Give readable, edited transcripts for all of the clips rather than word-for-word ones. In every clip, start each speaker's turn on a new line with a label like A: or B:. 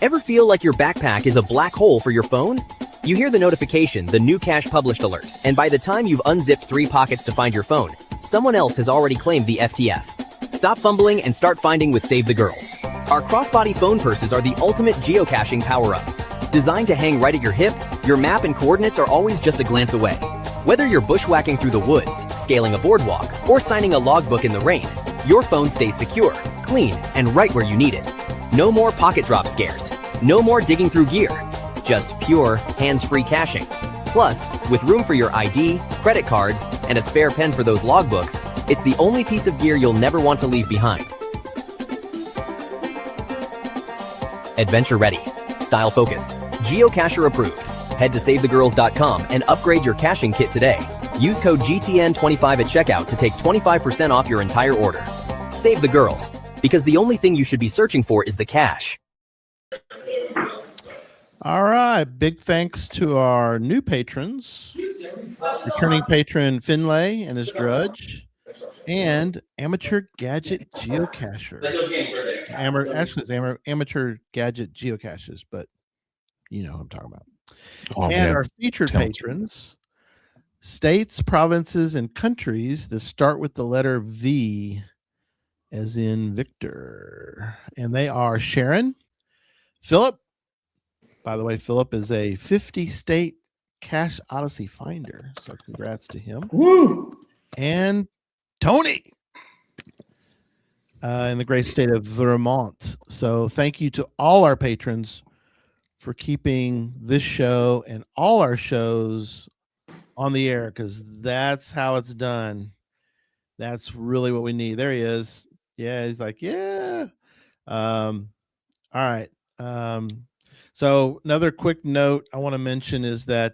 A: Ever feel like your backpack is a black hole for your phone? You hear the notification, the new cache published alert, and by the time you've unzipped 3 pockets to find your phone, someone else has already claimed the FTF. Stop fumbling and start finding with Save the Girls. Our crossbody phone purses are the ultimate geocaching power-up. Designed to hang right at your hip, your map and coordinates are always just a glance away. Whether you're bushwhacking through the woods, scaling a boardwalk, or signing a logbook in the rain, your phone stays secure, clean, and right where you need it. No more pocket drop scares. No more digging through gear. Just pure, hands-free caching. Plus, with room for your ID, credit cards, and a spare pen for those logbooks, it's the only piece of gear you'll never want to leave behind. Adventure ready. Style focused. Geocacher approved. Head to SaveTheGirls.com and upgrade your caching kit today. Use code GTN25 at checkout to take 25% off your entire order. Save the Girls, because the only thing you should be searching for is the cache.
B: All right. Big thanks to our new patrons, returning patron Finlay and his drudge, and amateur gadget geocacher. Actually, it's amateur gadget geocaches, but you know what I'm talking about.
C: Oh,
B: and
C: man.
B: our featured patrons, states, provinces, and countries that start with the letter V, as in Victor. And they are Sharon, Philip. By the way, Philip is a 50-state Cache Odyssey finder, so congrats to him.
D: Woo!
B: And Tony in the great state of Vermont. So thank you to all our patrons for keeping this show and all our shows on the air, because that's how it's done. That's really what we need. There he is. Yeah, he's like, yeah. All right. So another quick note I want to mention is that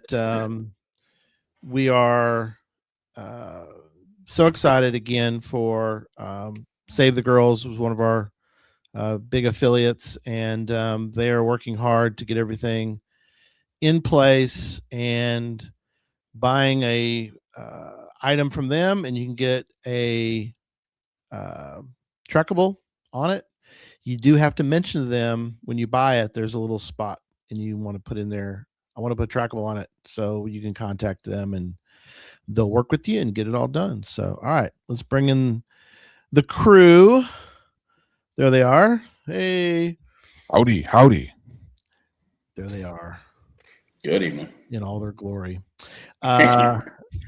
B: we are so excited again for Save the Girls. Was one of our big affiliates, and they are working hard to get everything in place and buying a item from them, and you can get a trackable on it. You do have to mention to them when you buy it, there's a little spot and you want to put in there, I want to put trackable on it. So you can contact them and they'll work with you and get it all done. So, all right, let's bring in the crew. There they are. Hey.
C: Howdy, howdy.
B: There they are.
D: Good evening.
B: In all their glory. All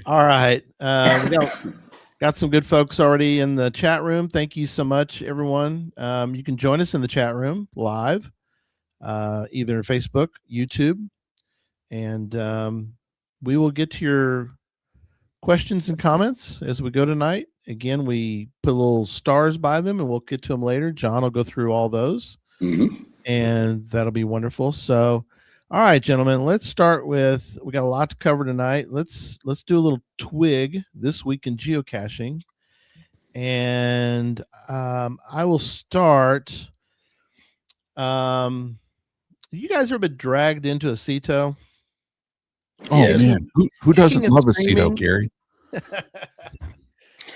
B: right. We got some good folks already in the chat room. Thank you so much, everyone. You can join us in the chat room live, either Facebook, YouTube, and we will get to your questions and comments as we go tonight. Again, we put little stars by them, and we'll get to them later. John will go through all those, and that'll be wonderful. So, all right, gentlemen, let's start with, we got a lot to cover tonight. Let's do a little twig this week in geocaching. And I will start. You guys ever been dragged into a CETO?
C: Oh,
D: Yes.
C: man. Who doesn't love a CETO, Gary?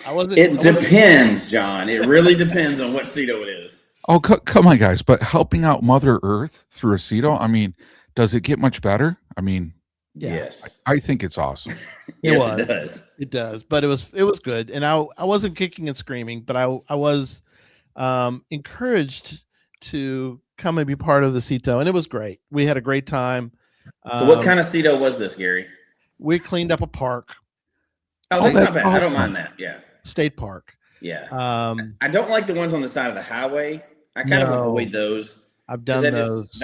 D: It depends, John. It really depends on what CETO it is.
C: Oh, come on, guys. But helping out Mother Earth through a CETO, I mean, does it get much better? I mean,
B: yeah.
D: Yes.
C: I think it's awesome.
D: Yes, it does.
B: It does. But it was good. And I wasn't kicking and screaming, but I was encouraged to come and be part of the CETO, and it was great. We had a great time.
D: So what kind of CETO was this, Gary?
B: We cleaned up a park.
D: Oh, that's not bad.
C: awesome.
D: I don't mind that. Yeah.
B: State park.
D: Yeah.
B: I
D: don't like the ones on the side of the highway. I kind of avoid those.
B: I've done those.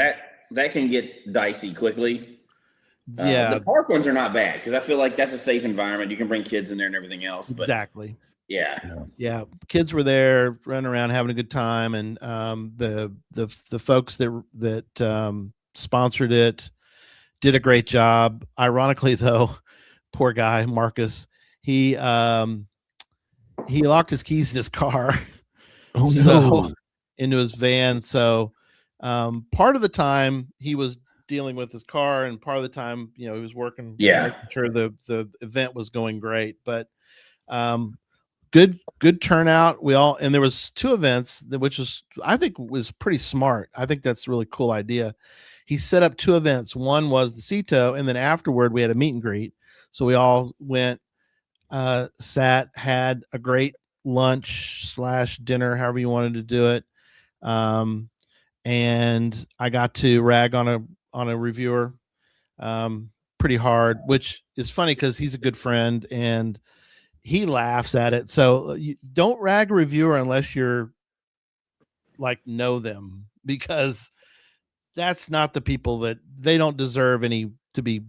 D: That can get dicey quickly.
B: Yeah.
D: The park ones are not bad because I feel like that's a safe environment. You can bring kids in there and everything else. But
B: exactly.
D: Yeah.
B: Kids were there running around having a good time, and the folks that sponsored it did a great job. Ironically, though, poor guy Marcus, he locked his keys in his car.
C: Oh, no.
B: Into his van. So part of the time he was dealing with his car, and part of the time, he was working.
D: Yeah.
B: Making sure the event was going great. But good turnout. And there was 2 events which I think was pretty smart. I think that's a really cool idea. He set up 2 events. One was the CETO, and then afterward we had a meet and greet. So we all went, sat, had a great lunch / dinner, however you wanted to do it. And I got to rag on a reviewer pretty hard, which is funny because he's a good friend and he laughs at it. So you don't rag a reviewer unless you're like know them, because that's not the people that they don't deserve to be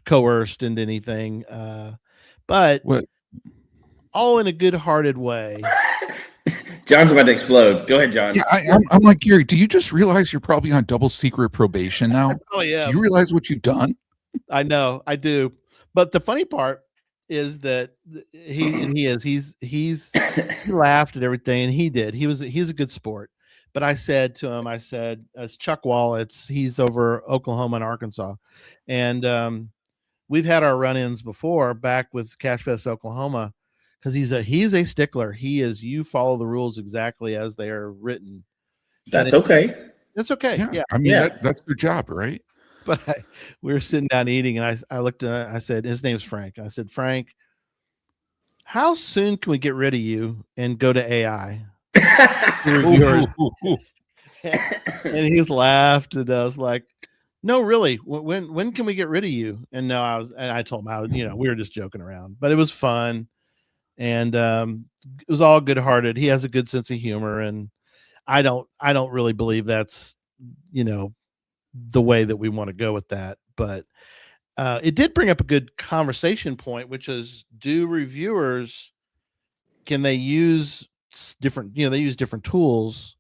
B: coerced into anything. But
C: What?
B: all in a good-hearted way.
D: John's about to explode. Go ahead, John.
C: Yeah, I'm like, Gary, do you just realize you're probably on double secret probation now?
B: Oh yeah.
C: Do you realize what you've done?
B: I know, I do. But the funny part is that he laughed at everything, and he did. He's a good sport. But I said to him, as Chuck Wallets, he's over Oklahoma and Arkansas, and we've had our run-ins before back with Cache Fest Oklahoma, because he's a stickler. You follow the rules exactly as they are written.
D: That's okay.
B: That's okay. Yeah.
C: I mean, that's your job, right?
B: But we were sitting down eating, and I looked at, I said, his name's Frank. I said, Frank, how soon can we get rid of you and go to AI? Reviewers. And he's laughed, and I was like, no, really, when can we get rid of you? And I told him we were just joking around, but it was fun. And it was all good-hearted. He has a good sense of humor, and I don't really believe that's the way that we want to go with that. But it did bring up a good conversation point, which is, do reviewers, can they use different, they use different tools?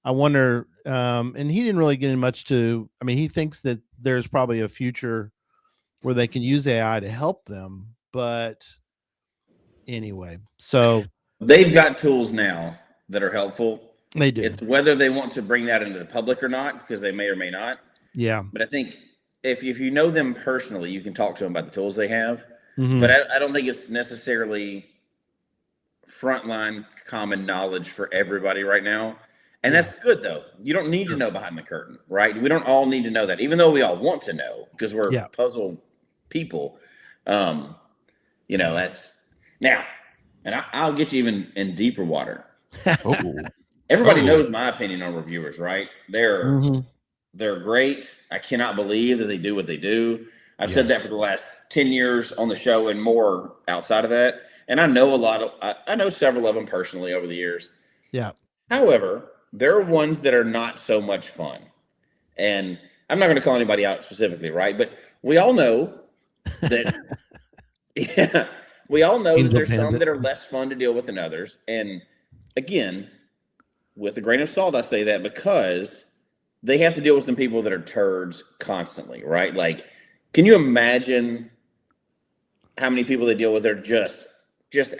B: I wonder, and he didn't really get in much to, he thinks that there's probably a future where they can use AI to help them, but anyway, so
D: they've got tools now that are helpful.
B: They do.
D: It's whether they want to bring that into the public or not, because they may or may not.
B: Yeah.
D: But I think if you know them personally, you can talk to them about the tools they have.
B: Mm-hmm.
D: But I don't think it's necessarily frontline common knowledge for everybody right now. And that's good, though. You don't need to know behind the curtain, right? We don't all need to know that, even though we all want to know, because we're puzzle people. That's now, and I'll get you even in deeper water. Everybody knows my opinion on reviewers, right? They're great. I cannot believe that they do what they do. I've said that for the last 10 years on the show and more outside of that. And I know I know several of them personally over the years.
B: Yeah.
D: However, there are ones that are not so much fun. And I'm not going to call anybody out specifically, right? But we all know that, we all know that there's some that are less fun to deal with than others. And again, with a grain of salt, I say that because they have to deal with some people that are turds constantly, right? Like, can you imagine how many people they deal with are just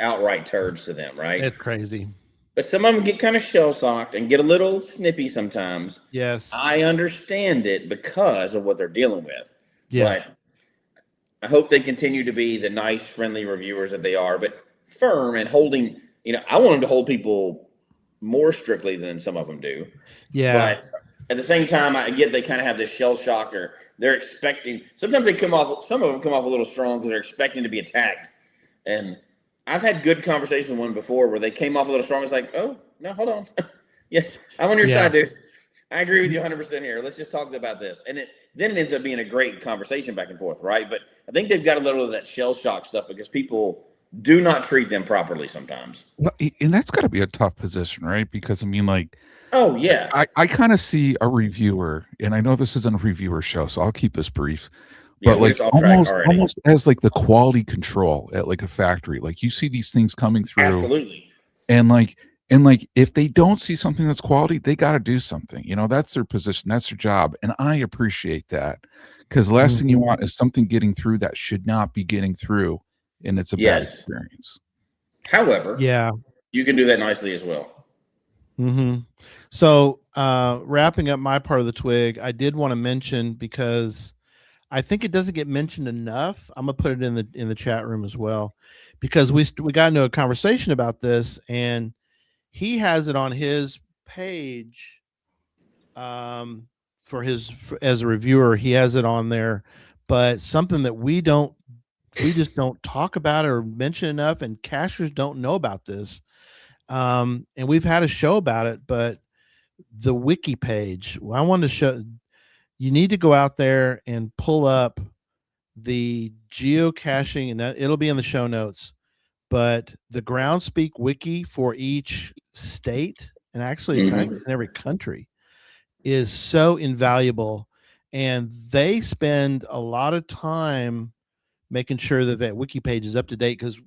D: outright turds to them, right?
B: It's crazy.
D: But some of them get kind of shell-shocked and get a little snippy sometimes.
B: Yes.
D: I understand it because of what they're dealing with.
B: Yeah.
D: But I hope they continue to be the nice, friendly reviewers that they are, but firm and holding, I want them to hold people more strictly than some of them do.
B: Yeah.
D: But at the same time, I get they kind of have this shell shock, or they're expecting, sometimes some of them come off a little strong because they're expecting to be attacked. And I've had good conversations with one before where they came off a little strong. It's like, oh, no, hold on. Yeah, I'm on your side, dude. I agree with you 100% here. Let's just talk about this. And then it ends up being a great conversation back and forth, right? But I think they've got a little of that shell shock stuff because people do not treat them properly sometimes.
C: Well, and that's got to be a tough position, right? Because
D: oh yeah,
C: I kind of see a reviewer, and I know this isn't a reviewer show, so I'll keep this brief. But almost as like the quality control at like a factory, like you see these things coming through.
D: Absolutely.
C: And if they don't see something that's quality, they got to do something. That's their position, that's their job, and I appreciate that, because the last thing you want is something getting through that should not be getting through, and it's a bad experience.
D: However, you can do that nicely as well.
B: Mm-hmm. So wrapping up my part of the twig, I did want to mention, because I think it doesn't get mentioned enough. I'm gonna put it in the chat room as well. because we got into a conversation about this, and he has it on his page as a reviewer. He has it on there, but something that we just don't talk about or mention enough, and cachers don't know about this. And we've had a show about it, but the wiki page, I wanted to show you need to go out there and pull up the geocaching, and it'll be in the show notes, but the Groundspeak wiki for each state, and actually I think in every country, is so invaluable. And they spend a lot of time making sure that wiki page is up to date, because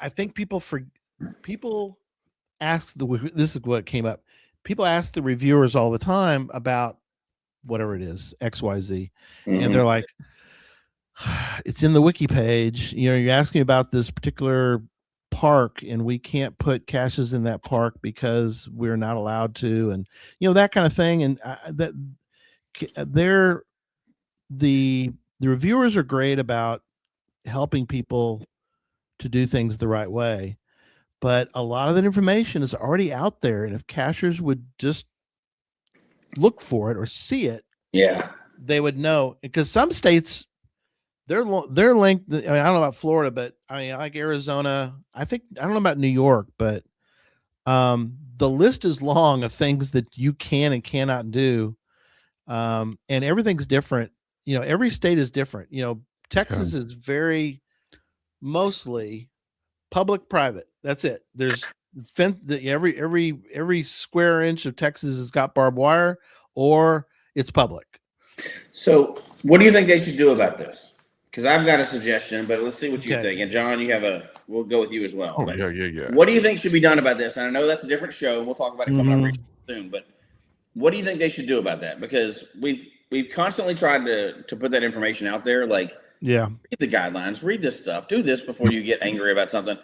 B: I think people ask this is what came up. People ask the reviewers all the time about whatever it is, XYZ, and they're like, it's in the wiki page. You're asking about this particular park, and we can't put caches in that park because we're not allowed to, and that kind of thing. And the reviewers are great about helping people to do things the right way, but a lot of that information is already out there, and if cachers would just look for it or see it, they would know. Because some states, they're linked. I don't know about Florida, but I like Arizona. I don't know about New York, but the list is long of things that you can and cannot do, and everything's different. Every state is different. Texas is very mostly public private. That's it. There's every square inch of Texas has got barbed wire, or it's public.
D: So what do you think they should do about this? Because I've got a suggestion, but let's see what you think. And John, we'll go with you as well.
C: Oh, yeah.
D: What do you think should be done about this? And I know that's a different show, and we'll talk about it coming up soon, but what do you think they should do about that? Because we've constantly tried to put that information out there. Like, read the guidelines, read this stuff, do this before you get angry about something.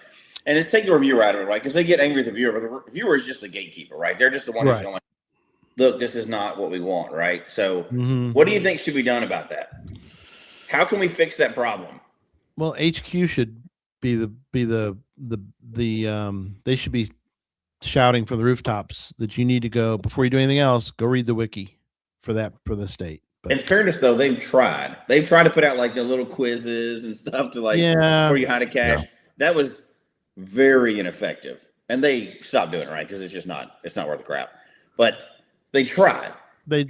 D: And it's take the reviewer out of it, right? Because they get angry at the viewer, but the reviewer is just the gatekeeper, right? They're just the one who's going, look, this is not what we want, right? So what do you think should be done about that? How can we fix that problem?
B: Well, HQ should be the they should be shouting from the rooftops that you need to go, before you do anything else, go read the wiki for the state. But in
D: fairness, though, they've tried to put out like the little quizzes and stuff to before you hide a cache. Yeah. That was very ineffective, and they stopped doing it, right? Because it's not worth the crap. But they tried.
B: A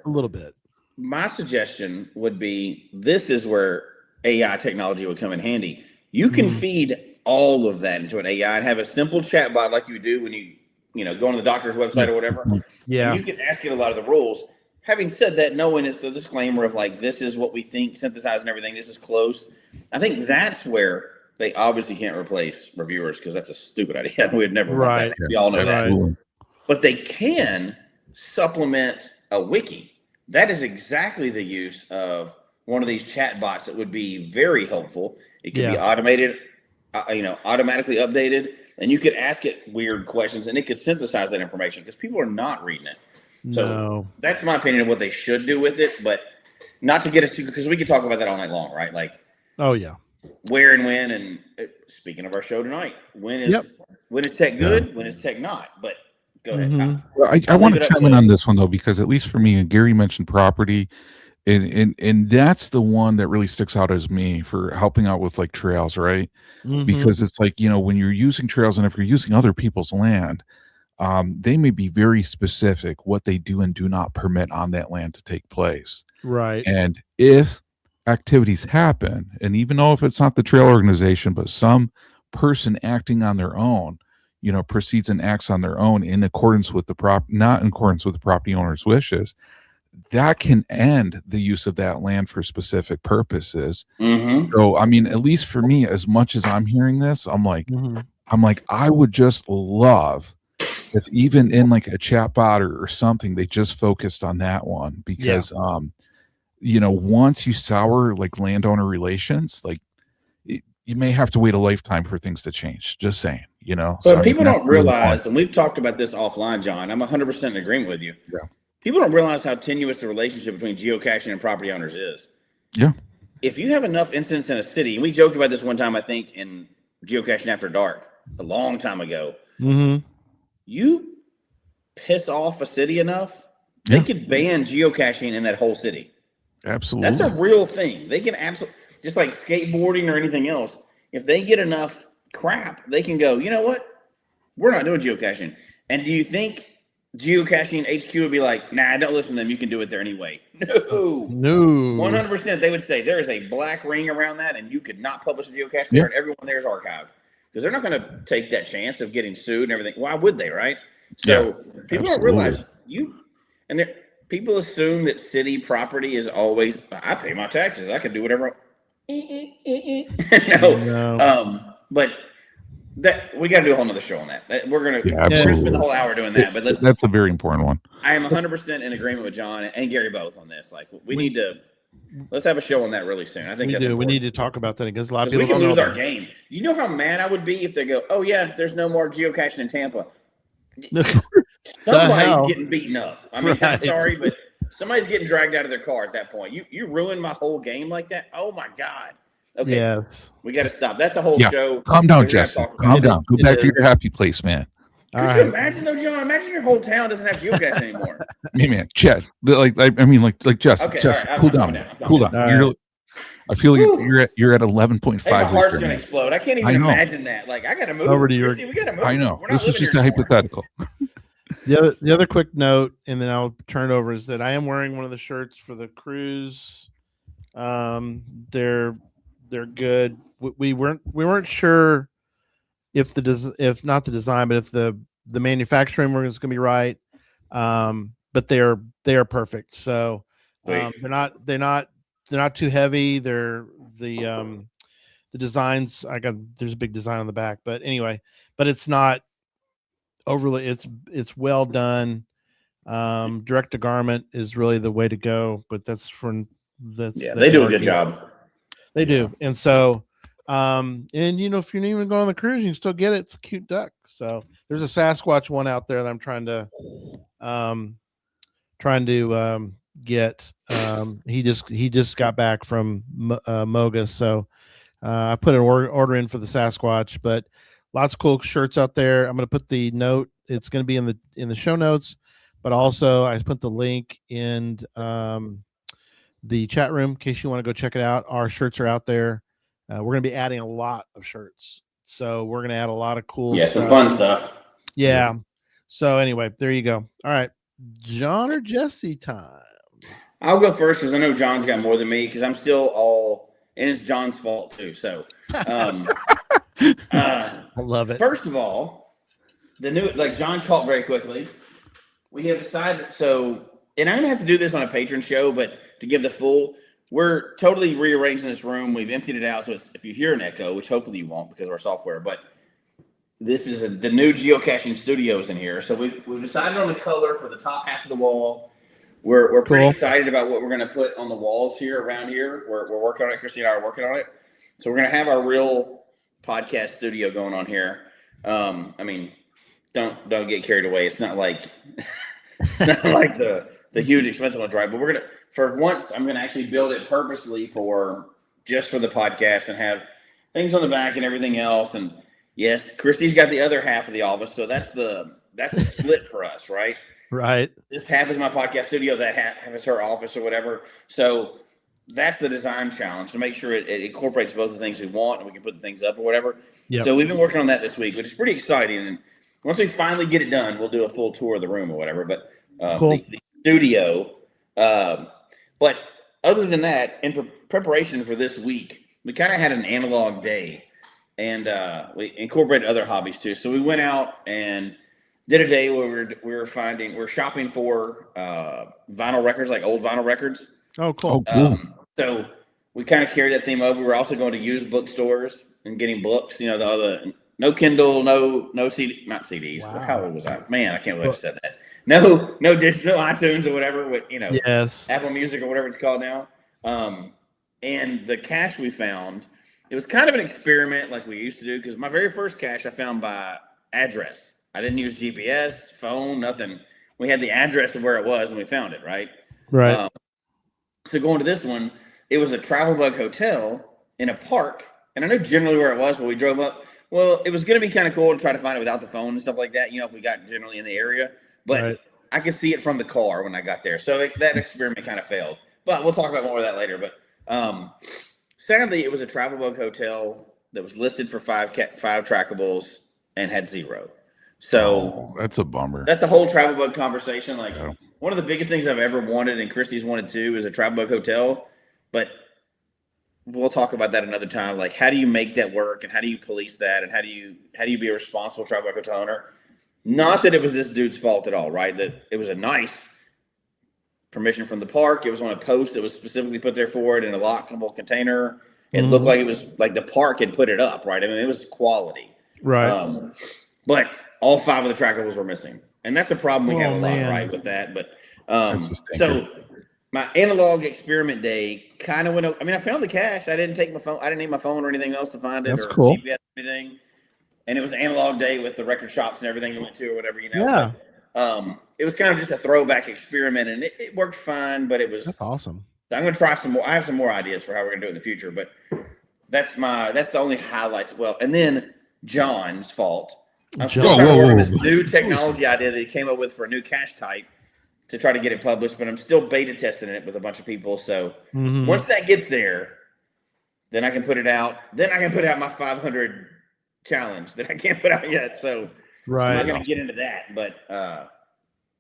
B: little bit.
D: My suggestion would be, this is where AI technology would come in handy. You can feed all of that into an AI and have a simple chat bot like you do when you go on the doctor's website or whatever.
B: Yeah.
D: And you can ask it a lot of the rules. Having said that, knowing it's the disclaimer of like, this is what we think, synthesized and everything, this is close. I think that's where they obviously can't replace reviewers, because that's a stupid idea. We'd never want that. We all know that. But they can supplement a wiki. That is exactly the use of one of these chat bots that would be very helpful. It could be automated, automatically updated, and you could ask it weird questions, and it could synthesize that information, because people are not reading it. So that's my opinion of what they should do with it, but not to get us to, because we could talk about that all night long, right? Like, where and when, and speaking of our show tonight, when is tech good? When is tech not? But go ahead.
C: Well, I want to chime in on this one, though, because at least for me, and Gary mentioned property, and that's the one that really sticks out as me for helping out with like trails, right? Because it's like, when you're using trails, and if you're using other people's land, they may be very specific what they do and do not permit on that land to take place.
B: Right.
C: And if activities happen, and even though if it's not the trail organization, but some person acting on their own, proceeds and acts on their own in accordance with not in accordance with the property owner's wishes, that can end the use of that land for specific purposes. So, I mean, at least for me, as much as I'm hearing this, I'm like, I would just love if even in like a chat bot or something, they just focused on that one, because, once you sour like landowner relations, like you may have to wait a lifetime for things to change. Just saying,
D: But
C: so,
D: people don't realize, and we've talked about this offline, John, I'm 100% in agreement with you.
C: Yeah.
D: People don't realize how tenuous the relationship between geocaching and property owners is.
C: Yeah.
D: if you have enough incidents in a city, and we joked about this one time, I think, in Geocaching After Dark, a long time ago.
B: Mm-hmm.
D: You piss off a city enough, they could ban geocaching in that whole city.
C: Absolutely.
D: That's a real thing. They can absolutely, just like skateboarding or anything else, if they get enough crap, they can go, you know what? We're not doing geocaching. And do you think geocaching HQ would be like, nah, don't listen to them. You can do it there anyway. No. 100%. They would say there is a black ring around that and you could not publish a geocache there and everyone there is archived. Because they're not going to take that chance of getting sued and everything. Why would they, right? So people don't realize people assume that city property is always, I pay my taxes. I can do whatever. No. But that we got to do a whole nother show on that. We're going to spend the whole hour doing that. But
C: that's a very important one.
D: I am 100% in agreement with John and Gary both on this. Like we need to. Let's have a show on that really soon. I think we do.
B: We need to talk about that because a lot of people
D: we can lose our game. You know how mad I would be if they go, "Oh yeah, there's no more geocaching in Tampa." Somebody's getting beaten up. I mean, I'm sorry, but somebody's getting dragged out of their car at that point. You ruined my whole game like that. Oh my god. Okay.
B: Yes.
D: We got to stop. That's a whole show.
C: Calm down, Jesse. Calm down. Go back to your happy place, man.
D: Could you imagine though, John? Imagine your whole town doesn't have geocache anymore.
C: Hey man, Chet. Like Jesse.
D: Okay,
C: Jesse,
D: right,
C: cool down. Cool down. I feel like you're at 11.5.
D: Hey, my heart's gonna explode. I can't even imagine that. Like I gotta move.
B: Over to your.
D: We gotta move.
C: I know. This is just a hypothetical.
B: The other quick note, and then I'll turn it over, is that I am wearing one of the shirts for the cruise. They're good. We weren't sure if not the design, but if the manufacturing was going to be right. But they are perfect. So they're not too heavy. They're the designs. There's a big design on the back, but anyway, but it's not overly. It's well done. Direct to garment is really the way to go. But they do a good job. They do, and so. And if you're even going on the cruise, you can still get it. It's a cute duck. So there's a Sasquatch one out there that I'm trying to get. He just got back from Moga, so I put an order in for the Sasquatch. But lots of cool shirts out there. I'm going to put the note. It's going to be in the show notes, but also I put the link in the chat room in case you want to go check it out. Our shirts are out there. We're going to be adding a lot of shirts. So we're going to add a lot of cool stuff.
D: Some fun stuff.
B: Yeah. So anyway, there you go. All right. John or Jesse time?
D: I'll go first because I know John's got more than me because I'm still and it's John's fault too. So
B: I love it.
D: First of all, the new, like John caught very quickly. We have decided, and I'm going to have to do this on a patron show, but to give the full, we're totally rearranging this room. We've emptied it out. So if you hear an echo, which hopefully you won't because of our software, but this is the new geocaching studios in here. So we've decided on the color for the top half of the wall. We're pretty excited about what we're going to put on the walls here around here. We're working on it. Christy and I are working on it. So we're going to have our real podcast studio going on here. I mean, don't get carried away. It's not like the huge expensive one, right? But we're gonna, for once, I'm gonna actually build it purposely just for the podcast and have things on the back and everything else. And yes, Christy's got the other half of the office, so that's the split for us, right?
B: Right.
D: This half is my podcast studio, that half is her office or whatever. So that's the design challenge, to make sure it incorporates both the things we want and we can put the things up or whatever. Yep. So we've been working on that this week, which is pretty exciting. And once we finally get it done, we'll do a full tour of the room or whatever. But the studio. But other than that, in preparation for this week, we kind of had an analog day, and we incorporated other hobbies too. So we went out and did a day where we're shopping for vinyl records, like old vinyl records.
B: Oh, cool.
D: So we kind of carried that theme over. We're also going to used bookstores and getting books. No Kindle, no CD, not CDs. Wow. How old was I? Man, I can't believe I just said that. No digital iTunes or whatever,
B: yes,
D: Apple Music or whatever it's called now. And the cache we found, it was kind of an experiment like we used to do, because my very first cache I found by address. I didn't use GPS, phone, nothing. We had the address of where it was and we found it, right?
B: Right.
D: So going to this one, it was a travel bug hotel in a park. And I know generally where it was when we drove up. Well, it was going to be kind of cool to try to find it without the phone and stuff like that, if we got generally in the area. But I could see it from the car when I got there. So that experiment kind of failed. But we'll talk about more of that later. But sadly, it was a travel bug hotel that was listed for five trackables and had 0. So
C: that's a bummer.
D: That's a whole travel bug conversation. Like one of the biggest things I've ever wanted, and Christy's wanted too, is a travel bug hotel. But we'll talk about that another time. Like, how do you make that work, and how do you police that, and how do you be a responsible travel bug hotel owner? Not that it was this dude's fault at all, right? That it was a nice permission from the park. It was on a post that was specifically put there for it in a lockable container. It looked like it was like the park had put it up, right? I mean, it was quality,
B: right?
D: But all 5 of the trackables were missing, and that's a problem we have a lot, right, with that. But so my analog experiment day kind of went. I mean, I found the cache. I didn't take my phone. I didn't need my phone or anything else to find it.
B: That's
D: or
B: cool.
D: GPS or anything. And it was an analog day with the record shops and everything you went to or whatever,
B: Yeah.
D: But, it was kind of just a throwback experiment, and it worked fine. But that's
B: awesome.
D: So I'm going to try some more. I have some more ideas for how we're going to do it in the future. But that's the only highlights. Well, and then John's fault. I'm still trying to work on this new technology idea that he came up with for a new cache type to try to get it published, but I'm still beta testing it with a bunch of people. So once that gets there, then I can put it out. Then I can put out my 500 challenge that I can't put out yet. So I'm not going to get into that. But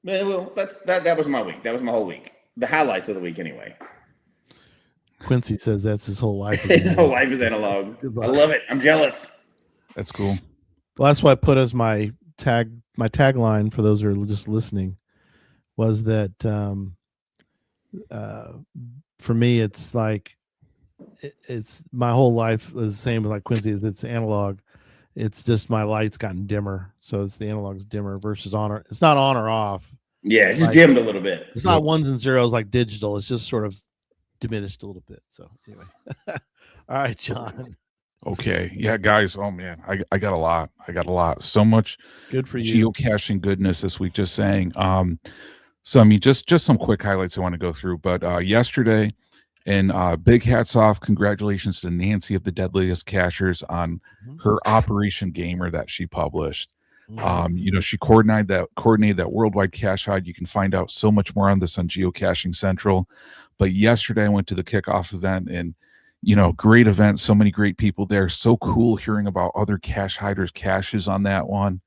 D: well, that was my week. That was my whole week. The highlights of the week, anyway.
B: Quincy says that's his whole life.
D: His whole life is analog. I love it. I'm jealous.
C: That's cool.
B: Well, that's what I put as my tagline for those who are just listening was that for me it's like it's my whole life is the same as like Quincy is. It's analog. It's just my light's gotten dimmer, so it's the analog's dimmer versus on or it's not on or off.
D: Yeah, it's just dimmed a little bit.
B: It's not ones and zeros like digital. It's just sort of diminished a little bit. So anyway, all right, John.
C: Okay. Yeah, guys. Oh man, I got a lot. So much
B: good for you.
C: Geocaching goodness this week. Just saying. So I mean, just some quick highlights I want to go through. But yesterday, and big hats off, congratulations to Nancy of the Deadliest Cachers on her Operation Gamer that she published. She coordinated that worldwide cache hide. You can find out so much more on this on Geocaching Central. But yesterday I went to the kickoff event and great event, so many great people there. So cool hearing about other cache hiders' caches on that one.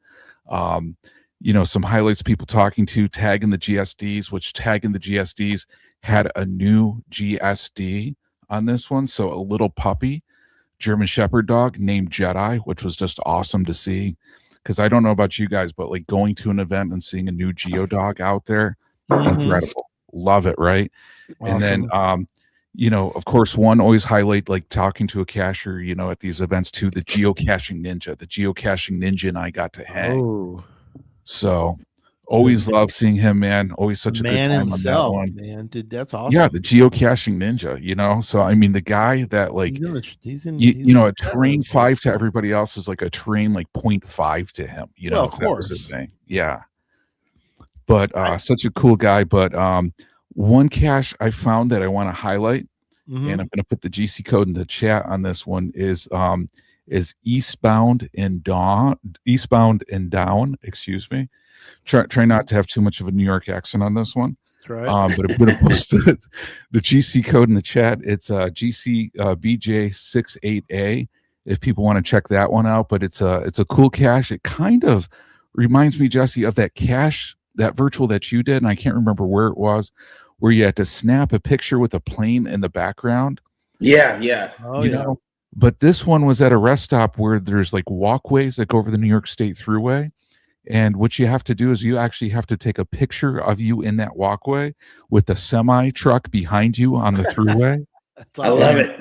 C: Some highlights, people talking to tagging the GSDs, which tagging the GSDs had a new GSD on this one. So a little puppy, German Shepherd dog named Jedi, which was just awesome to see. Because I don't know about you guys, but like going to an event and seeing a new Geo dog out there, incredible. Love it, right? Awesome. And then of course, one always highlight like talking to a cacher, at these events too, the Geocaching Ninja and I got to hang.
B: Oh.
C: So always love seeing him, man. Always such a good time
B: himself,
C: on that one.
B: Man, dude, that's awesome.
C: Yeah, the Geocaching Ninja, So I mean the guy that like he's a train 5 to everybody else is like a train like 0.5 to him,
B: well, of course.
C: That was the thing. Yeah. But such a cool guy. But one cache I found that I want to highlight, and I'm going to put the GC code in the chat on this one is Eastbound and Down. Excuse me. Try not to have too much of a New York accent on this one.
B: That's right.
C: But I'm going to post the GC code in the chat. It's GC BJ68A. If people want to check that one out, but it's a cool cache. It kind of reminds me, Jesse, of that cache, that virtual that you did, and I can't remember where it was, where you had to snap a picture with a plane in the background.
D: Yeah.
C: Oh, but this one was at a rest stop where there's like walkways that go over the New York State Thruway. And what you have to do is you actually have to take a picture of you in that walkway with the semi truck behind you on the thruway.
D: I love it.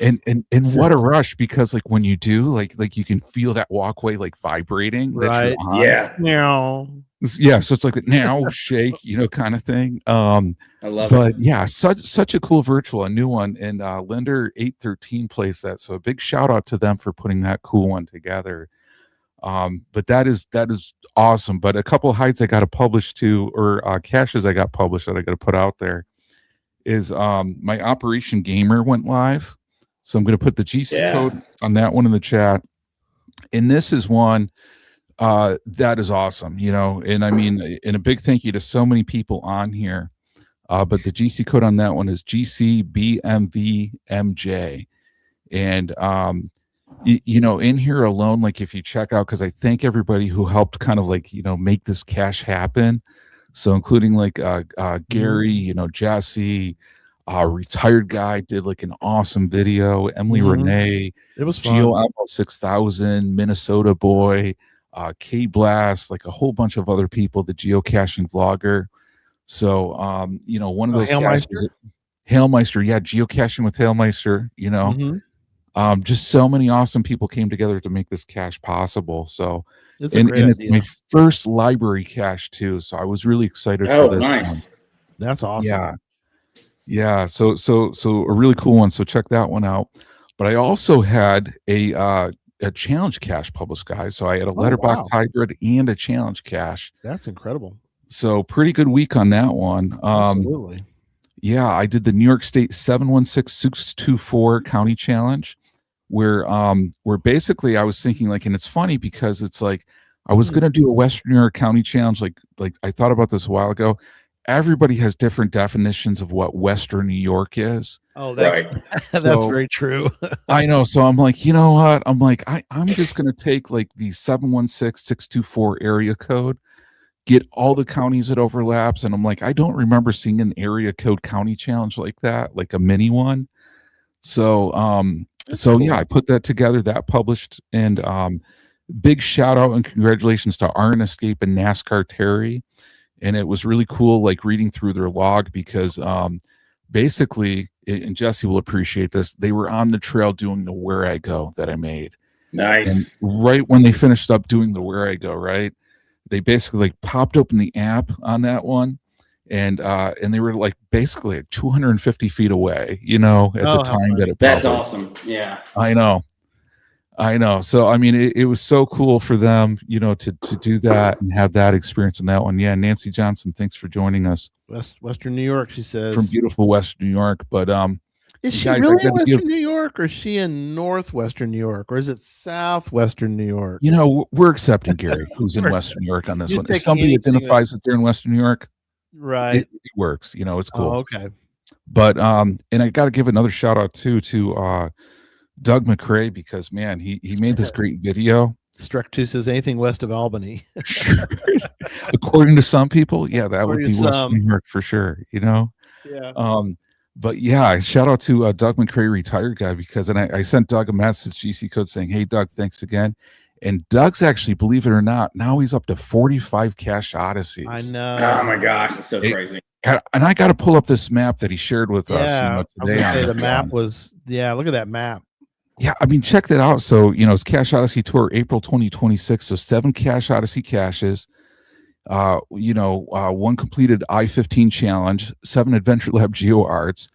C: And what a rush, because like when you do, like you can feel that walkway like vibrating.
B: Right.
D: Yeah.
C: Yeah. So it's like the now shake, kind of thing. I
D: love it.
C: But yeah, such a cool virtual, a new one. And Linder 813 plays that. So a big shout out to them for putting that cool one together. But that is awesome. But a couple of hides I got to publish too, or caches I got published that I got to put out there is my Operation Gamer went live. So I'm going to put the GC code on that one in the chat. And this is one that is awesome, you know, and I mean, and a big thank you to so many people on here. But the GC code on that one is GCBMVMJ. And you know, in here alone, like if you check out, because I thank everybody who helped kind of like, you know, make this cache happen. So including like Gary, you know, Jesse, retired guy did like an awesome video, Emily Renee,
B: it was fun.
C: Geo Almo 6000, Minnesota Boy, K Blast, like a whole bunch of other people, the geocaching vlogger. So you know, one of those caches, Hailmeister, yeah, geocaching with Hailmeister, you know. Just so many awesome people came together to make this cache possible. So
B: it's
C: and it's my first library cache too. So I was really excited for this
D: nice
C: one.
B: That's awesome.
C: Yeah. So a really cool one. So check that one out. But I also had a challenge cache published, guys. So I had a letterbox hybrid and a challenge cache.
B: That's incredible.
C: So pretty good week on that one.
B: Absolutely.
C: Yeah, I did the New York State 716624 county challenge, where basically I was thinking like, and it's funny because it's like I was gonna do a Western New York County challenge, like I thought about this a while ago. Everybody has different definitions of what Western New York is.
B: Oh, that's
D: right.
B: That's very true.
C: I know. So I'm like, you know what? I'm like, I'm just gonna take like the 716624 area code, get all the counties it overlaps, and I'm like, I don't remember seeing an area code county challenge like that, like a mini one. So cool. Yeah, I put that together, that published, and big shout out and congratulations to Arn Escape and NASCAR Terry. And it was really cool, like reading through their log, because basically, and Jesse will appreciate this, they were on the trail doing the Where I Go that I made.
D: Nice.
C: And right when they finished up doing the Where I Go, right, they basically like popped open the app on that one, and they were like basically like 250 feet away, you know, at the time that it
D: that's awesome. Yeah,
C: I know. So I mean, it was so cool for them, you know, to do that and have that experience in that one. Yeah, Nancy Johnson, thanks for joining us.
B: Western New York, she says,
C: from beautiful Western New York. But
B: is she really in Western New York, or is she in Northwestern New York, or is it Southwestern New York?
C: You know, we're accepting Gary, who's in Western New York on this one. If somebody identifies that they're in Western New York,
B: right,
C: it works. You know, it's cool.
B: Oh, okay.
C: But and I got to give another shout out too to Doug McCrae, because man, he made this great video.
B: Struck 2 says anything west of Albany.
C: According to some people, yeah, that would be Western New York for sure, you know.
B: Yeah.
C: But yeah, shout out to Doug McCrae, retired guy, because I sent Doug a message GC code saying, hey Doug, thanks again. And Doug's actually, believe it or not, now he's up to 45 cache odysseys.
B: I know.
D: Oh my gosh, it's so crazy.
C: And I got to pull up this map that he shared with us, you know, today.
B: I was the map was, look at that map.
C: Yeah, I mean, check that out. So, you know, it's Cache Odyssey Tour, April 2026. So 7 Cache Odyssey caches, you know, 1 completed I-15 challenge, 7 Adventure Lab Geo Arts,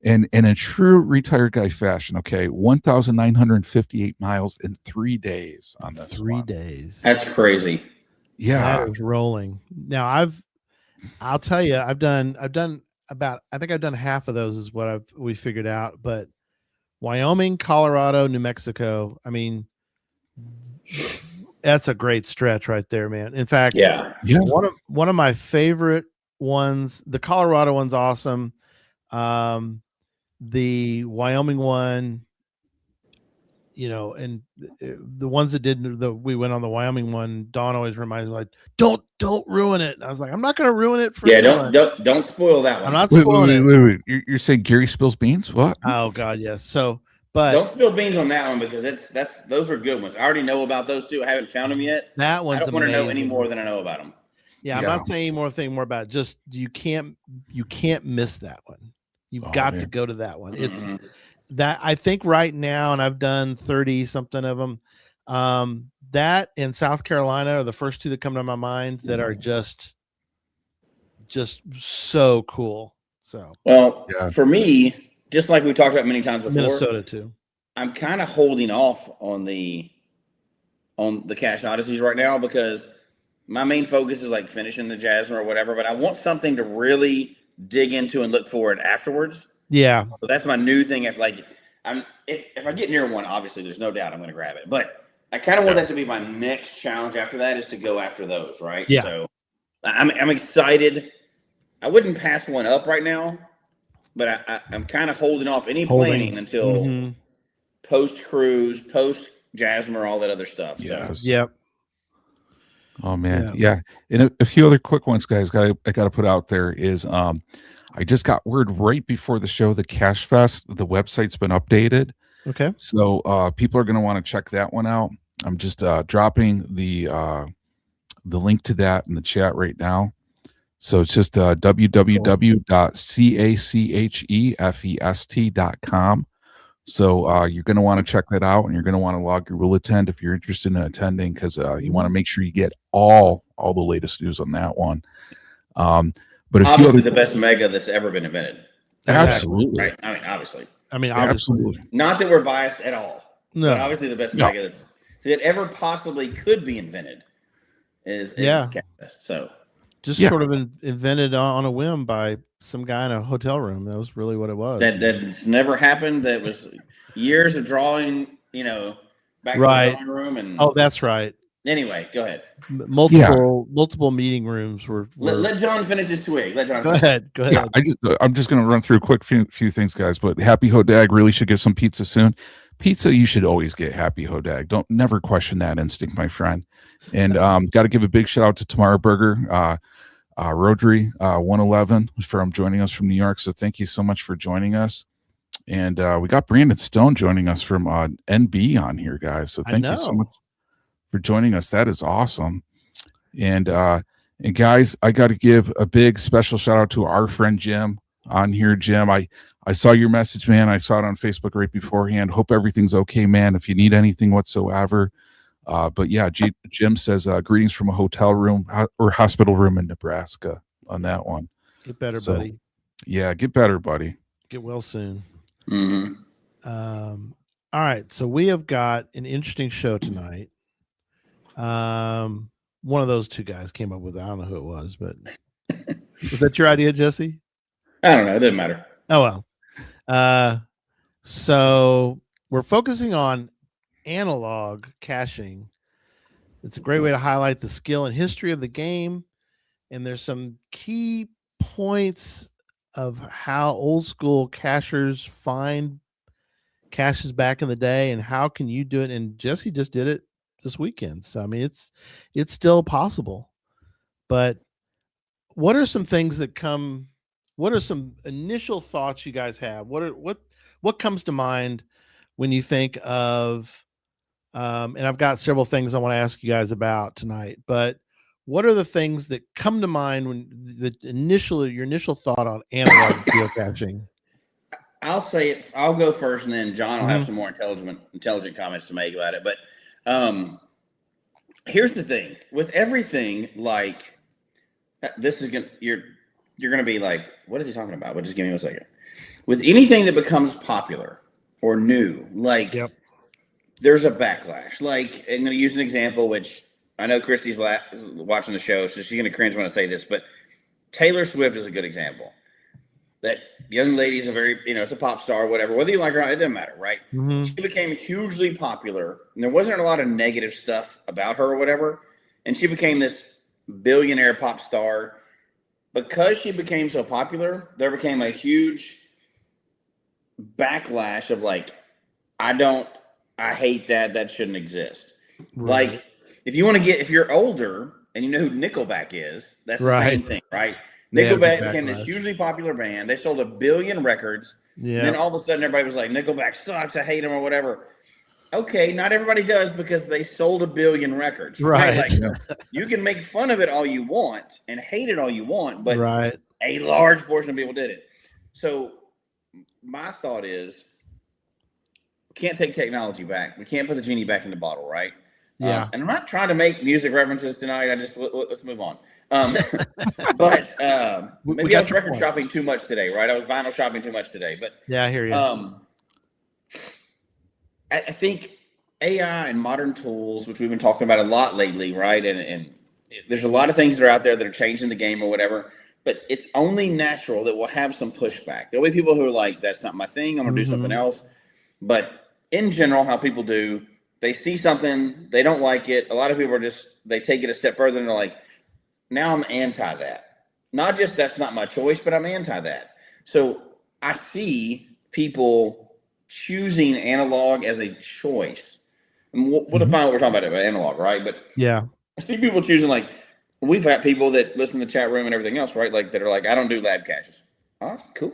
C: and in a true retired guy fashion, okay, 1,958 miles in 3 days on this
B: 3 days.
D: That's crazy.
C: Yeah.
B: That is rolling. Now I'll tell you, I've done about, I think I've done half of those is what we figured out, but Wyoming, Colorado, New Mexico. I mean, that's a great stretch right there, man. In fact, one of my favorite ones, the Colorado one's awesome. The Wyoming one, you know, and the ones that we went on the Wyoming one, Dawn always reminds me, like, don't ruin it. And I was like, I'm not going to ruin it for anyone.
D: Don't spoil that one.
B: I'm not spoiling it.
C: Wait. You're saying Gary spills beans? What?
B: Oh God, yes. So, but
D: don't spill beans on that one, because those are good ones. I already know about those two. I haven't found them yet.
B: That one's
D: I don't want to know any more than I know about them.
B: Yeah, I'm not saying more about it. Just you can't miss that one. You've got to go to that one. It's that, I think right now, and I've done 30 something of them. That in South Carolina are the first 2 that come to my mind that are just so cool. So,
D: well, for me, just like we talked about many times before,
B: Minnesota too.
D: I'm kind of holding off on the Cache Odysseys right now, because my main focus is like finishing the Jasmine or whatever. But I want something to really dig into and look for it afterwards.
B: Yeah.
D: So that's my new thing. If I get near one, obviously there's no doubt I'm going to grab it. But I kind of want that to be my next challenge after that, is to go after those, right?
B: Yeah.
D: So I'm excited. I wouldn't pass one up right now, but I'm kind of holding off any planning until post cruise, post Jasmer, all that other stuff.
C: Yes.
D: So
B: Yep.
C: Oh man, yeah. And a few other quick ones, guys. I got to put out there is I just got word right before the show, the Cache Fest, the website's been updated.
B: Okay.
C: So people are going to want to check that one out. I'm just dropping the link to that in the chat right now. So it's just www.cachefest.com. So you're going to want to check that out, and you're going to want to log your will attend if you're interested in attending, because you want to make sure you get all the latest news on that one. But
D: obviously the best mega that's ever been invented.
C: Absolutely.
D: Right. I mean, obviously.
C: Absolutely.
D: Not that we're biased at all.
B: No.
D: But obviously the best mega that ever possibly could be invented is Cache Fest. So
B: just sort of invented on a whim by some guy in a hotel room. That was really what it was.
D: That's never happened. That was years of drawing, back to the drawing room. And
B: that's right.
D: Anyway, go ahead.
B: Multiple meeting rooms were
D: let John finish his twig. Let John
B: go ahead.
C: Yeah, I'm just going to run through a quick few things, guys. But Happy Hodag really should get some pizza soon. Pizza, you should always get Happy Hodag. Don't never question that instinct, my friend. And got to give a big shout out to Tamara Burger, Rodri 111 from joining us from New York. So thank you so much for joining us. And we got Brandon Stone joining us from NB on here, guys. So thank you so much for joining us. That is awesome. And guys, I got to give a big special shout out to our friend Jim on here. Jim, I saw your message, man. I saw it on Facebook right beforehand. Hope everything's okay, man. If you need anything whatsoever. But yeah, Jim says greetings from a hotel room or hospital room in Nebraska on that one.
B: Get better, buddy.
C: Yeah, get better, buddy.
B: Get well soon.
D: Mm-hmm.
B: All right, so we have got an interesting show tonight. One of those two guys came up with it. I don't know who it was, but was that your idea, Jesse?
D: I don't know. It doesn't matter.
B: Oh well. So we're focusing on analog caching. It's a great way to highlight the skill and history of the game, and there's some key points of how old school cachers find caches back in the day, and how can you do it. And Jesse just did it this weekend, so I mean it's still possible. But what are some things that come? What are some initial thoughts you guys have? What comes to mind when you think of and I've got several things I want to ask you guys about tonight, but what are the things that come to mind when your initial thought on analog geocaching?
D: I'll say it. I'll go first, and then John will have some more intelligent comments to make about it. But here's the thing with everything. Like this is you're gonna be like, what is he talking about? But just give me 1 second. With anything that becomes popular or new, like there's a backlash. Like I'm gonna use an example, which I know Christy's watching the show, so she's gonna cringe when I say this, but Taylor Swift is a good example. That young lady is a very, it's a pop star, whatever. Whether you like her or not, it doesn't matter, right? Mm-hmm. She became hugely popular, and there wasn't a lot of negative stuff about her or whatever. And she became this billionaire pop star. Because she became so popular, there became a huge backlash of like, I hate that. That shouldn't exist. Right. Like, if you're older and you know who Nickelback is, that's the same thing, right? Nickelback became this hugely popular band. They sold 1 billion records. Yeah. And then all of a sudden everybody was like, Nickelback sucks. I hate them or whatever. Okay, not everybody does because they sold 1 billion records. Right. Like, you can make fun of it all you want and hate it all you want, but a large portion of people did it. So my thought is, we can't take technology back. We can't put the genie back in the bottle, right? Yeah. And I'm not trying to make music references tonight. Let's move on. But maybe I was record shopping too much today, right? I was vinyl shopping too much today. But
B: yeah, I hear you.
D: I think AI and modern tools, which we've been talking about a lot lately, right? And there's a lot of things that are out there that are changing the game or whatever. but it's only natural that we'll have some pushback. There'll be people who are like, that's not my thing, I'm going to do something else. But in general, how people do, they see something, they don't like it. A lot of people are they take it a step further and they're like, now I'm anti that. Not just that's not my choice, but I'm anti that. So I see people choosing analog as a choice. And we'll define what we're talking about analog, right? But
B: yeah,
D: I see people choosing, like, we've had people that listen to the chat room and everything else, right? Like, that are like, I don't do lab caches. All right, cool.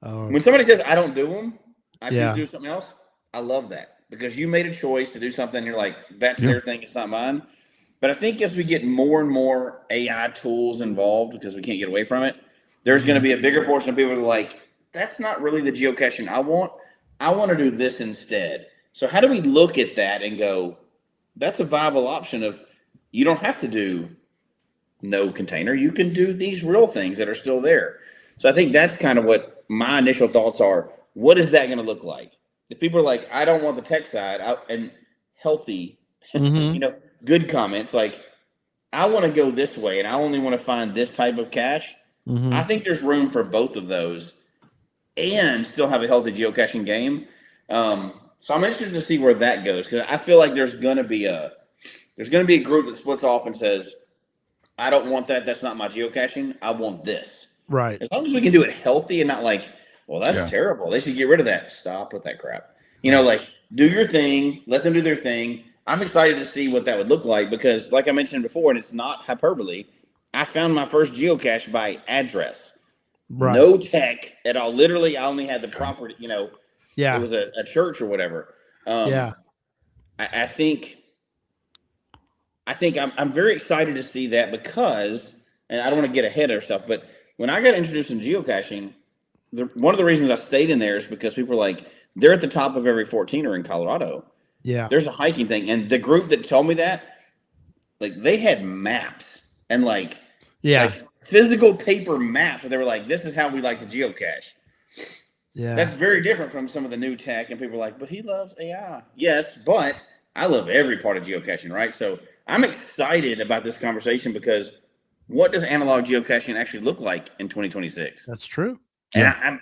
D: When somebody says I don't do them, I choose to do something else, I love that, because you made a choice to do something. You're like, that's their thing, it's not mine. But I think as we get more and more AI tools involved, because we can't get away from it, there's going to be a bigger portion of people that are like, that's not really the geocaching I want. I want to do this instead. So how do we look at that and go, that's a viable option of, you don't have to do no container. You can do these real things that are still there. So I think that's kind of what my initial thoughts are. What is that going to look like? If people are like, I don't want the tech side and healthy, good comments, like, I want to go this way and I only want to find this type of cache. I think there's room for both of those and still have a healthy geocaching game. So I'm interested to see where that goes, because I feel like there's going to be a group that splits off and says, I don't want that. That's not my geocaching. I want this.
B: Right.
D: As long as we can do it healthy and not like, well, that's terrible, they should get rid of that. Stop with that crap. Like, do your thing. Let them do their thing. I'm excited to see what that would look like, because like I mentioned before, and it's not hyperbole, I found my first geocache by address. Right. No tech at all. Literally, I only had the property, it was a church or whatever. I think I'm very excited to see that, because, and I don't want to get ahead of ourselves, but when I got introduced in geocaching, one of the reasons I stayed in there is because people were like, they're at the top of every 14er in Colorado. Yeah. There's a hiking thing. And the group that told me that, like, they had maps and like physical paper maps. And they were like, this is how we like to geocache. Yeah. That's very different from some of the new tech. And people are like, but he loves AI. Yes, but I love every part of geocaching, right? So I'm excited about this conversation, because what does analog geocaching actually look like in 2026?
B: That's true.
D: And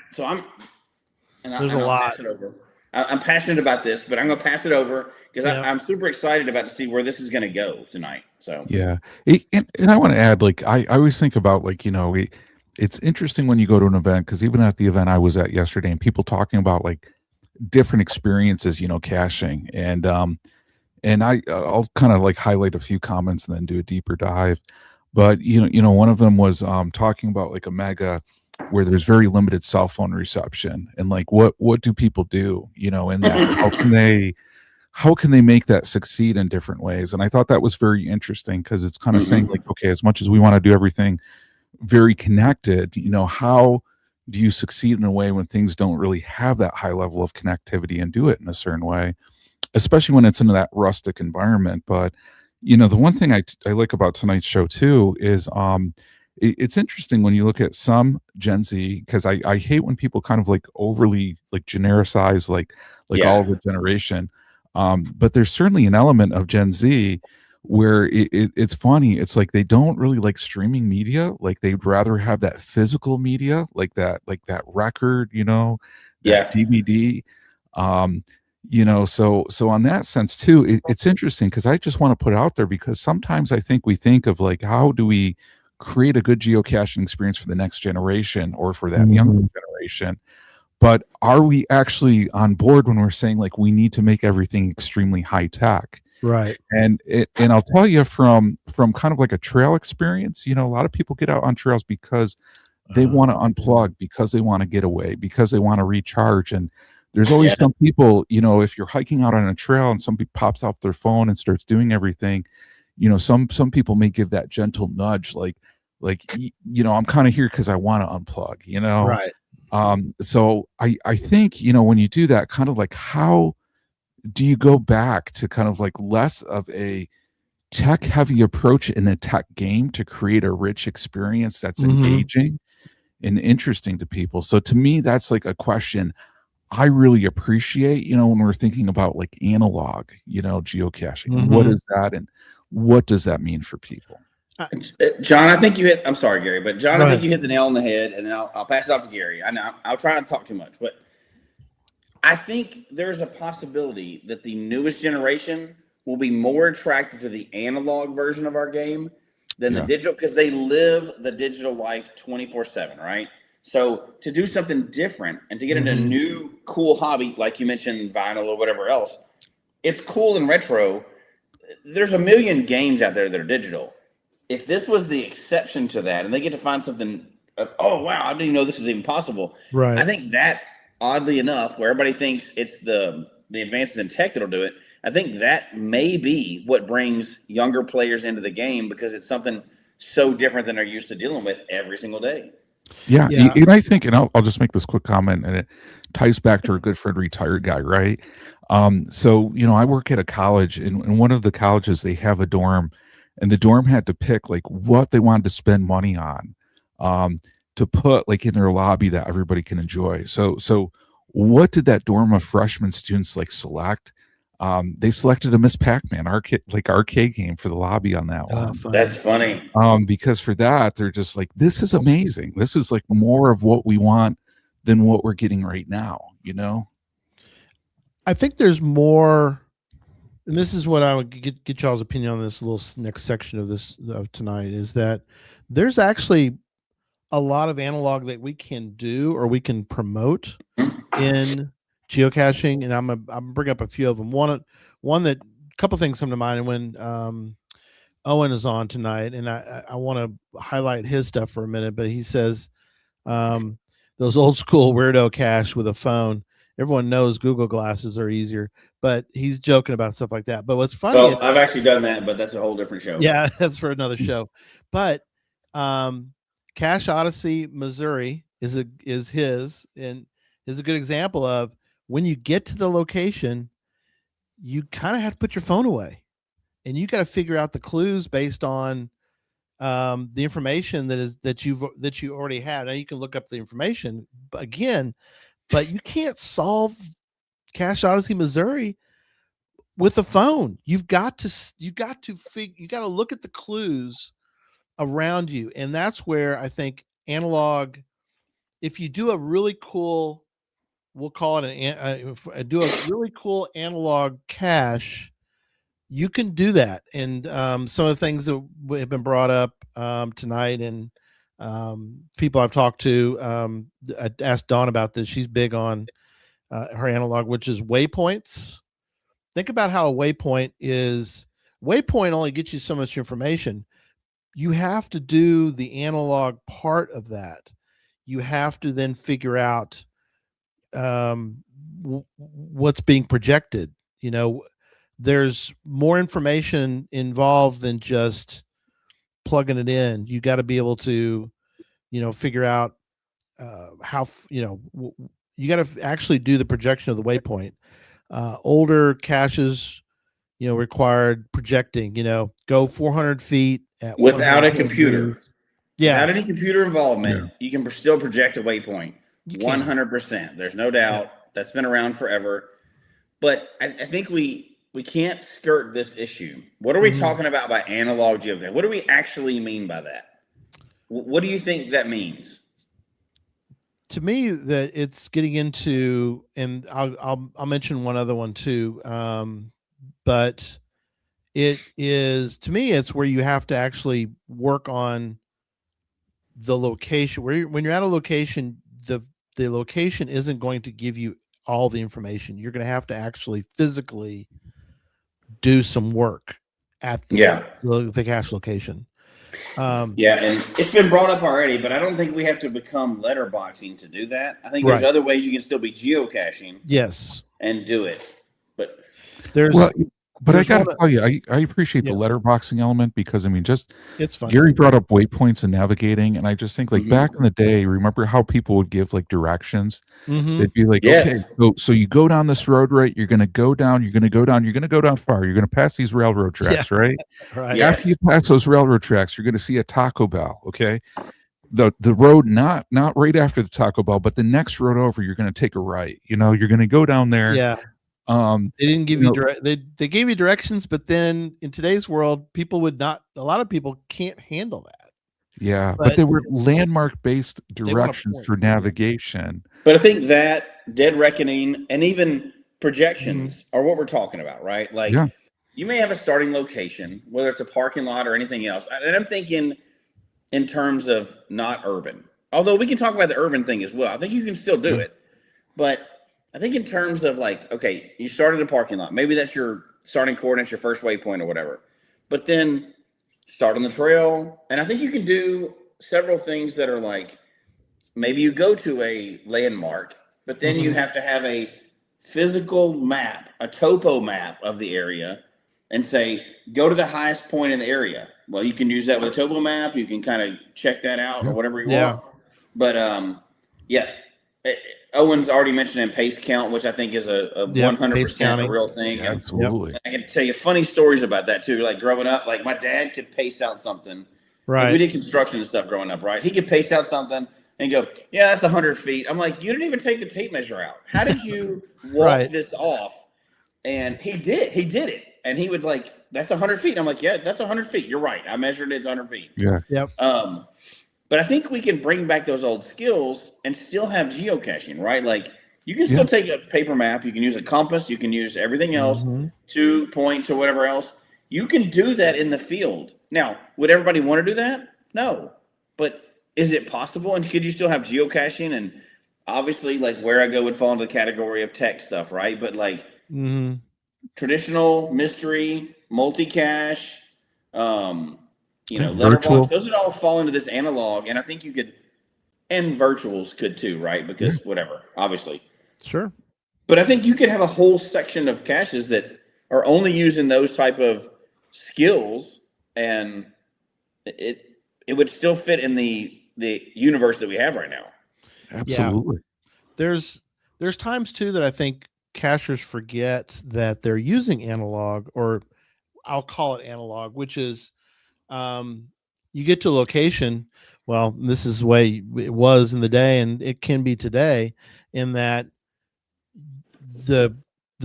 D: there's a lot. Pass it over. I'm passionate about this, but I'm going to pass it over, because I'm super excited about to see where this is going to go tonight. So
C: and I want to add, like, I always think about, like, it's interesting when you go to an event, because even at the event I was at yesterday, and people talking about like different experiences, caching, and I'll kind of like highlight a few comments and then do a deeper dive. But one of them was talking about like a mega where there's very limited cell phone reception, and like what do people do in that? how can they make that succeed in different ways? And I thought that was very interesting, because it's kind of saying, like, okay, as much as we want to do everything very connected, how do you succeed in a way when things don't really have that high level of connectivity, and do it in a certain way, especially when it's in that rustic environment. But the one thing I like about tonight's show too is it's interesting when you look at some Gen Z, because I hate when people kind of like overly like genericize like all of the generation, but there's certainly an element of Gen Z where it's funny. It's like they don't really like streaming media. Like they'd rather have that physical media, like that record, that DVD. So on that sense too, it's interesting, because I just want to put it out there, because sometimes I think we think of like, how do we create a good geocaching experience for the next generation, or for that younger generation? But are we actually on board when we're saying like we need to make everything extremely high tech?
B: Right.
C: And I'll tell you from kind of like a trail experience, a lot of people get out on trails because they want to unplug, because they want to get away, because they want to recharge. And there's always some people, if you're hiking out on a trail and somebody pops out their phone and starts doing everything, some people may give that gentle nudge, like I'm kind of here because I want to unplug,
B: Right.
C: So I think, when you do that, kind of like, how do you go back to kind of like less of a tech heavy approach in the tech game to create a rich experience that's engaging and interesting to people? So to me, that's like a question I really appreciate, when we're thinking about like analog, geocaching. What is that, and what does that mean for people?
D: John, I think you hit. I'm sorry, Gary, but John,
B: Go
D: I think
B: ahead.
D: you hit the nail on the head, and then I'll pass it off to Gary. I know I'll try not to talk too much, but I think there's a possibility that the newest generation will be more attracted to the analog version of our game than the
C: Yeah.
D: digital, because they live the digital life 24/7, right? So to do something different and to get into a
B: Mhm.
D: new cool hobby, like you mentioned, vinyl or whatever else, it's cool and retro. There's a million games out there that are digital. If this was the exception to that, and they get to find something, oh wow, I didn't even know this was even possible.
B: Right.
D: I think that, oddly enough, where everybody thinks it's the advances in tech that'll do it, I think that may be what brings younger players into the game, because it's something so different than they're used to dealing with every single day.
C: Yeah,
B: Yeah.
C: and I think, and I'll just make this quick comment, and it ties back to our good friend, retired guy, right? So I work at a college, and in one of the colleges they have a dorm, and the dorm had to pick like what they wanted to spend money on, to put like in their lobby that everybody can enjoy. So what did that dorm of freshman students like select? They selected a Miss Pac-Man arcade game for the lobby on that one.
B: Fun.
D: That's funny.
C: Because for that, they're just like, this is amazing. This is like more of what we want than what we're getting right now,
B: I think there's more, and this is what I would get y'all's opinion on this little next section of this of tonight, is that there's actually a lot of analog that we can do or we can promote in geocaching, and I'm bring up a few of them. One that a couple things come to mind, and when Owen is on tonight, and I want to highlight his stuff for a minute, but he says those old school weirdo cache with a phone. Everyone knows Google glasses are easier, but he's joking about stuff like that. But what's funny?
D: Well, I've actually done that, but that's a whole different show.
B: Yeah, that's for another show. But Cache Odyssey, Missouri is his, and is a good example of when you get to the location, you kind of have to put your phone away, and you got to figure out the clues based on the information that you already have. Now you can look up the information again, but you can't solve Cache Odyssey, Missouri with a phone. You got to look at the clues around you, and that's where I think analog, if you do a really cool, we'll call it do a really cool analog cache, you can do that. And some of the things that have been brought up tonight, and people I've talked to, I asked Dawn about this. She's big on her analog, which is waypoints. Think about how a waypoint only gets you so much information. You have to do the analog part of that. You have to then figure out what's being projected. There's more information involved than just plugging it in. You got to be able to, figure out how, you got to actually do the projection of the waypoint. Older caches, required projecting, go 400 feet at
D: Without a
B: 100
D: computer.
B: degrees. Yeah.
D: Without any computer involvement, you can still project a waypoint. 100%. There's no doubt. That's been around forever. But I think we can't skirt this issue. What are we talking about by analog geocaching? What do we actually mean by that? What do you think that means?
B: To me, that it's getting into, and I'll mention one other one too. But it is, to me, it's where you have to actually work on the location. When you're at a location, the location isn't going to give you all the information. You're going to have to actually physically do some work at the cache location.
D: And it's been brought up already, but I don't think we have to become letterboxing to do that. I think there's other ways you can still be geocaching.
B: Yes,
D: and do it. But
C: I gotta tell you, I appreciate the letterboxing element, because
B: it's fun.
C: Gary brought up waypoints and navigating, and I just think back in the day, remember how people would give like directions? They'd be like, okay, so you go down this road, right? You're gonna go down far, you're gonna pass these railroad tracks, right?
B: Right.
C: After you pass those railroad tracks, you're gonna see a Taco Bell, okay? The road not right after the Taco Bell, but the next road over, you're gonna take a right. You're gonna go down there.
B: Yeah. They didn't give
C: you
B: you
C: know,
B: they gave you directions, but then in today's world, a lot of people can't handle that.
C: yeah, but
B: But
C: they were landmark based
B: they want a
C: directions
B: point.
C: for navigation.
D: But I think that Dead Reckoning and even projections
B: Mm-hmm.
D: are what we're talking about, right? Like
C: Yeah.
D: you may have a starting location, whether it's a parking lot or anything else. And I'm thinking in terms of not urban. Although we can talk about the urban thing as well. I think you can still do it. But I think in terms of like, okay, you started a parking lot. Maybe that's your starting coordinates, your first waypoint or whatever. But then start on the trail. And I think you can do several things that are like, maybe you go to a landmark, but then you have to have a physical map, a topo map of the area, and say, go to the highest point in the area. Well, you can use that with a topo map. You can kind of check that out or whatever you want. But yeah, Owen's already mentioned in pace count, which I think is a 100% a real thing.
C: Yeah, absolutely.
D: I can tell you funny stories about that too. Like growing up, like my dad could pace out something.
B: Right.
D: Like we did construction and stuff growing up, right? He could pace out something and go, yeah, that's 100 feet. I'm like, you didn't even take the tape measure out. How did you walk this off? And he did it. And he would like, that's 100 feet. I'm like, yeah, that's 100 feet. You're right. I measured it. It's 100 feet.
C: Yeah.
B: Yep.
D: But I think we can bring back those old skills and still have geocaching, right? Like you can still take a paper map. You can use a compass. You can use everything else, 2 points or whatever else. You can do that in the field. Now, would everybody want to do that? No. But is it possible? And could you still have geocaching? And obviously, like where I go would fall into the category of tech stuff, right? But like traditional, mystery, multi-cache, letterbox, those would all fall into this analog. And I think you could, and virtuals could too, right? Because whatever, obviously.
B: Sure.
D: But I think you could have a whole section of caches that are only using those type of skills, and it would still fit in the universe that we have right now.
C: Absolutely.
B: Yeah. There's times too that I think cachers forget that they're using analog, or I'll call it analog, which is you get to a location. Well, this is the way it was in the day, and it can be today, in that the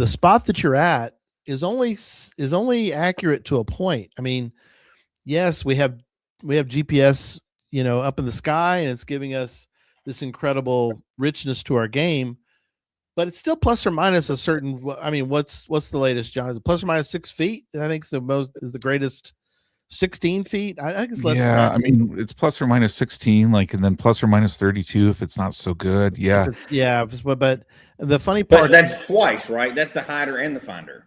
B: spot that you're at is only accurate to a point. I mean, yes, we have GPS, up in the sky, and it's giving us this incredible richness to our game, but it's still plus or minus a certain. I mean, what's the latest, John? Is it plus or minus 6 feet? I think is the greatest 16 feet. I think it's less than that.
C: I mean, it's plus or minus 16, like, and then plus or minus 32 if it's not so good. Yeah.
B: But the funny part.
D: But that's twice, right? That's the hider and the finder.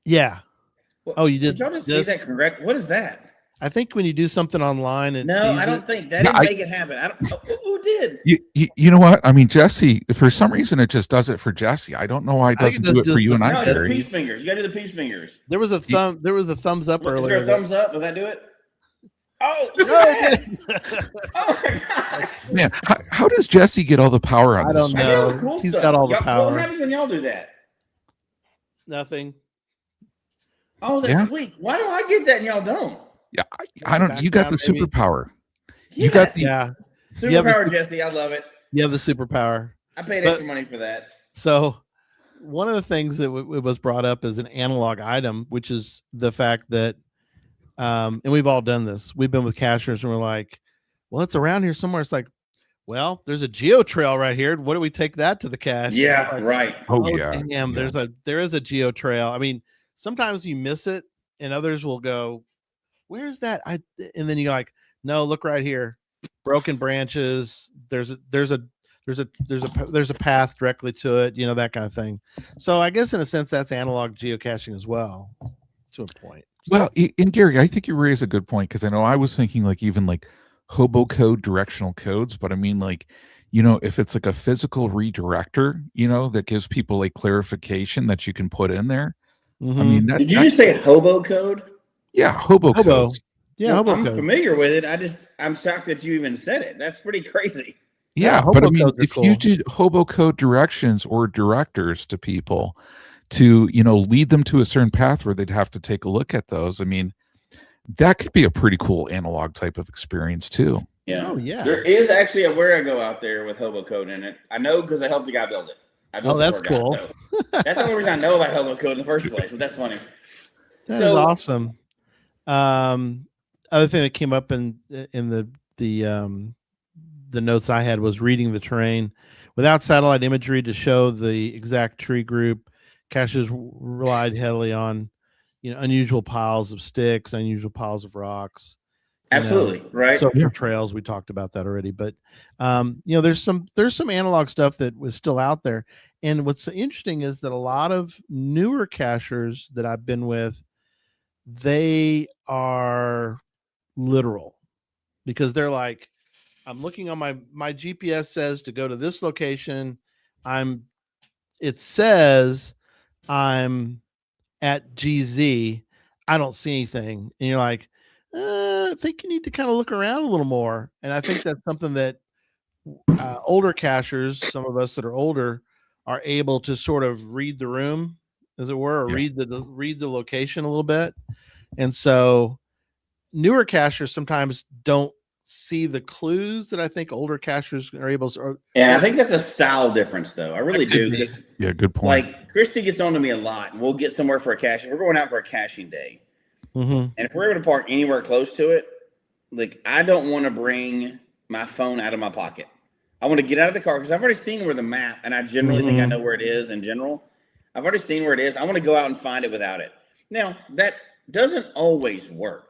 B: Yeah. Oh, you did.
D: Did y'all just see that? Correct. What is that?
B: I think when you do something online and
D: I don't think that didn't make it happen. Who did?
C: You know what? I mean, Jesse, for some reason, it just does it for Jesse. I don't know why it doesn't do it for you and I.
D: No, it's peace fingers. You got to do the peace fingers.
B: There was a thumbs up earlier.
D: Is there a thumbs up? Does that do it? Oh, oh my God.
C: Man, how does Jesse get all the power on this?
B: I don't know.
D: Cool
B: He's
D: stuff.
B: got all the power.
D: What happens when y'all do that?
B: Nothing.
D: Oh, that's weak. Why do I get that and y'all don't?
C: Yeah, I don't. You got the superpower.
D: Yes.
C: You got the
D: superpower, Jesse. I love it.
B: You have the superpower.
D: I paid extra money for that.
B: So, one of the things that was brought up as an analog item, which is the fact that, and we've all done this. We've been with cachers, and we're like, "Well, it's around here somewhere." It's like, "Well, there's a geo trail right here. What do we take that to the cache?"
D: Yeah,
B: like,
D: right.
C: Oh yeah.
B: Damn,
C: yeah.
B: there is a geo trail. I mean, sometimes you miss it, and others will go, "Where's that?" And then you're like, "No, look right here. Broken branches. There's a path directly to it. That kind of thing." So I guess in a sense that's analog geocaching as well, to a point.
C: Well, and Gary, I think you raise a good point, because I know I was thinking like even like hobo code directional codes, but I mean like, if it's like a physical redirector, that gives people like clarification that you can put in there. I mean,
D: did you just say hobo code?
C: Yeah, hobo codes.
B: Yeah, hobo
D: I'm
B: code.
D: familiar with it. I'm shocked that you even said it. That's pretty crazy.
C: Yeah, but I mean, if you did hobo code directions or directors to people to, lead them to a certain path where they'd have to take a look at those, I mean, that could be a pretty cool analog type of experience too.
D: Yeah.
B: Oh, yeah.
D: There is actually a Where I Go out there with hobo code in it. I know because I helped the guy build it. I built
B: Oh,
D: the
B: that's
D: poor guy.
B: cool.
D: So that's the only reason I know about hobo code in the first place, but that's funny.
B: That is awesome. Other thing that came up in the notes I had was reading the terrain without satellite imagery to show the exact tree group. Caches relied heavily on, unusual piles of sticks, unusual piles of rocks.
D: Absolutely, right?
B: So for trails, we talked about that already, but there's some analog stuff that was still out there. And what's interesting is that a lot of newer cachers that I've been with, they are literal, because they're like, I'm looking on my GPS says to go to this location. It says I'm at GZ. I don't see anything. And you're like, I think you need to kind of look around a little more. And I think that's something that older cachers, some of us that are older, are able to sort of read the room, as it were, or read the location a little bit. And so newer cachers sometimes don't see the clues that I think older cachers are able to.
D: And I think that's a style difference, though. I really do.
C: Yeah, good point.
D: Like, Christy gets on to me a lot, and we'll get somewhere for a cache. If we're going out for a caching day, and if we're able to park anywhere close to it, like, I don't want to bring my phone out of my pocket. I want to get out of the car because I've already seen where the map, and I generally think I know where it is in general. I've already seen where it is. I want to go out and find it without it. Now, that doesn't always work.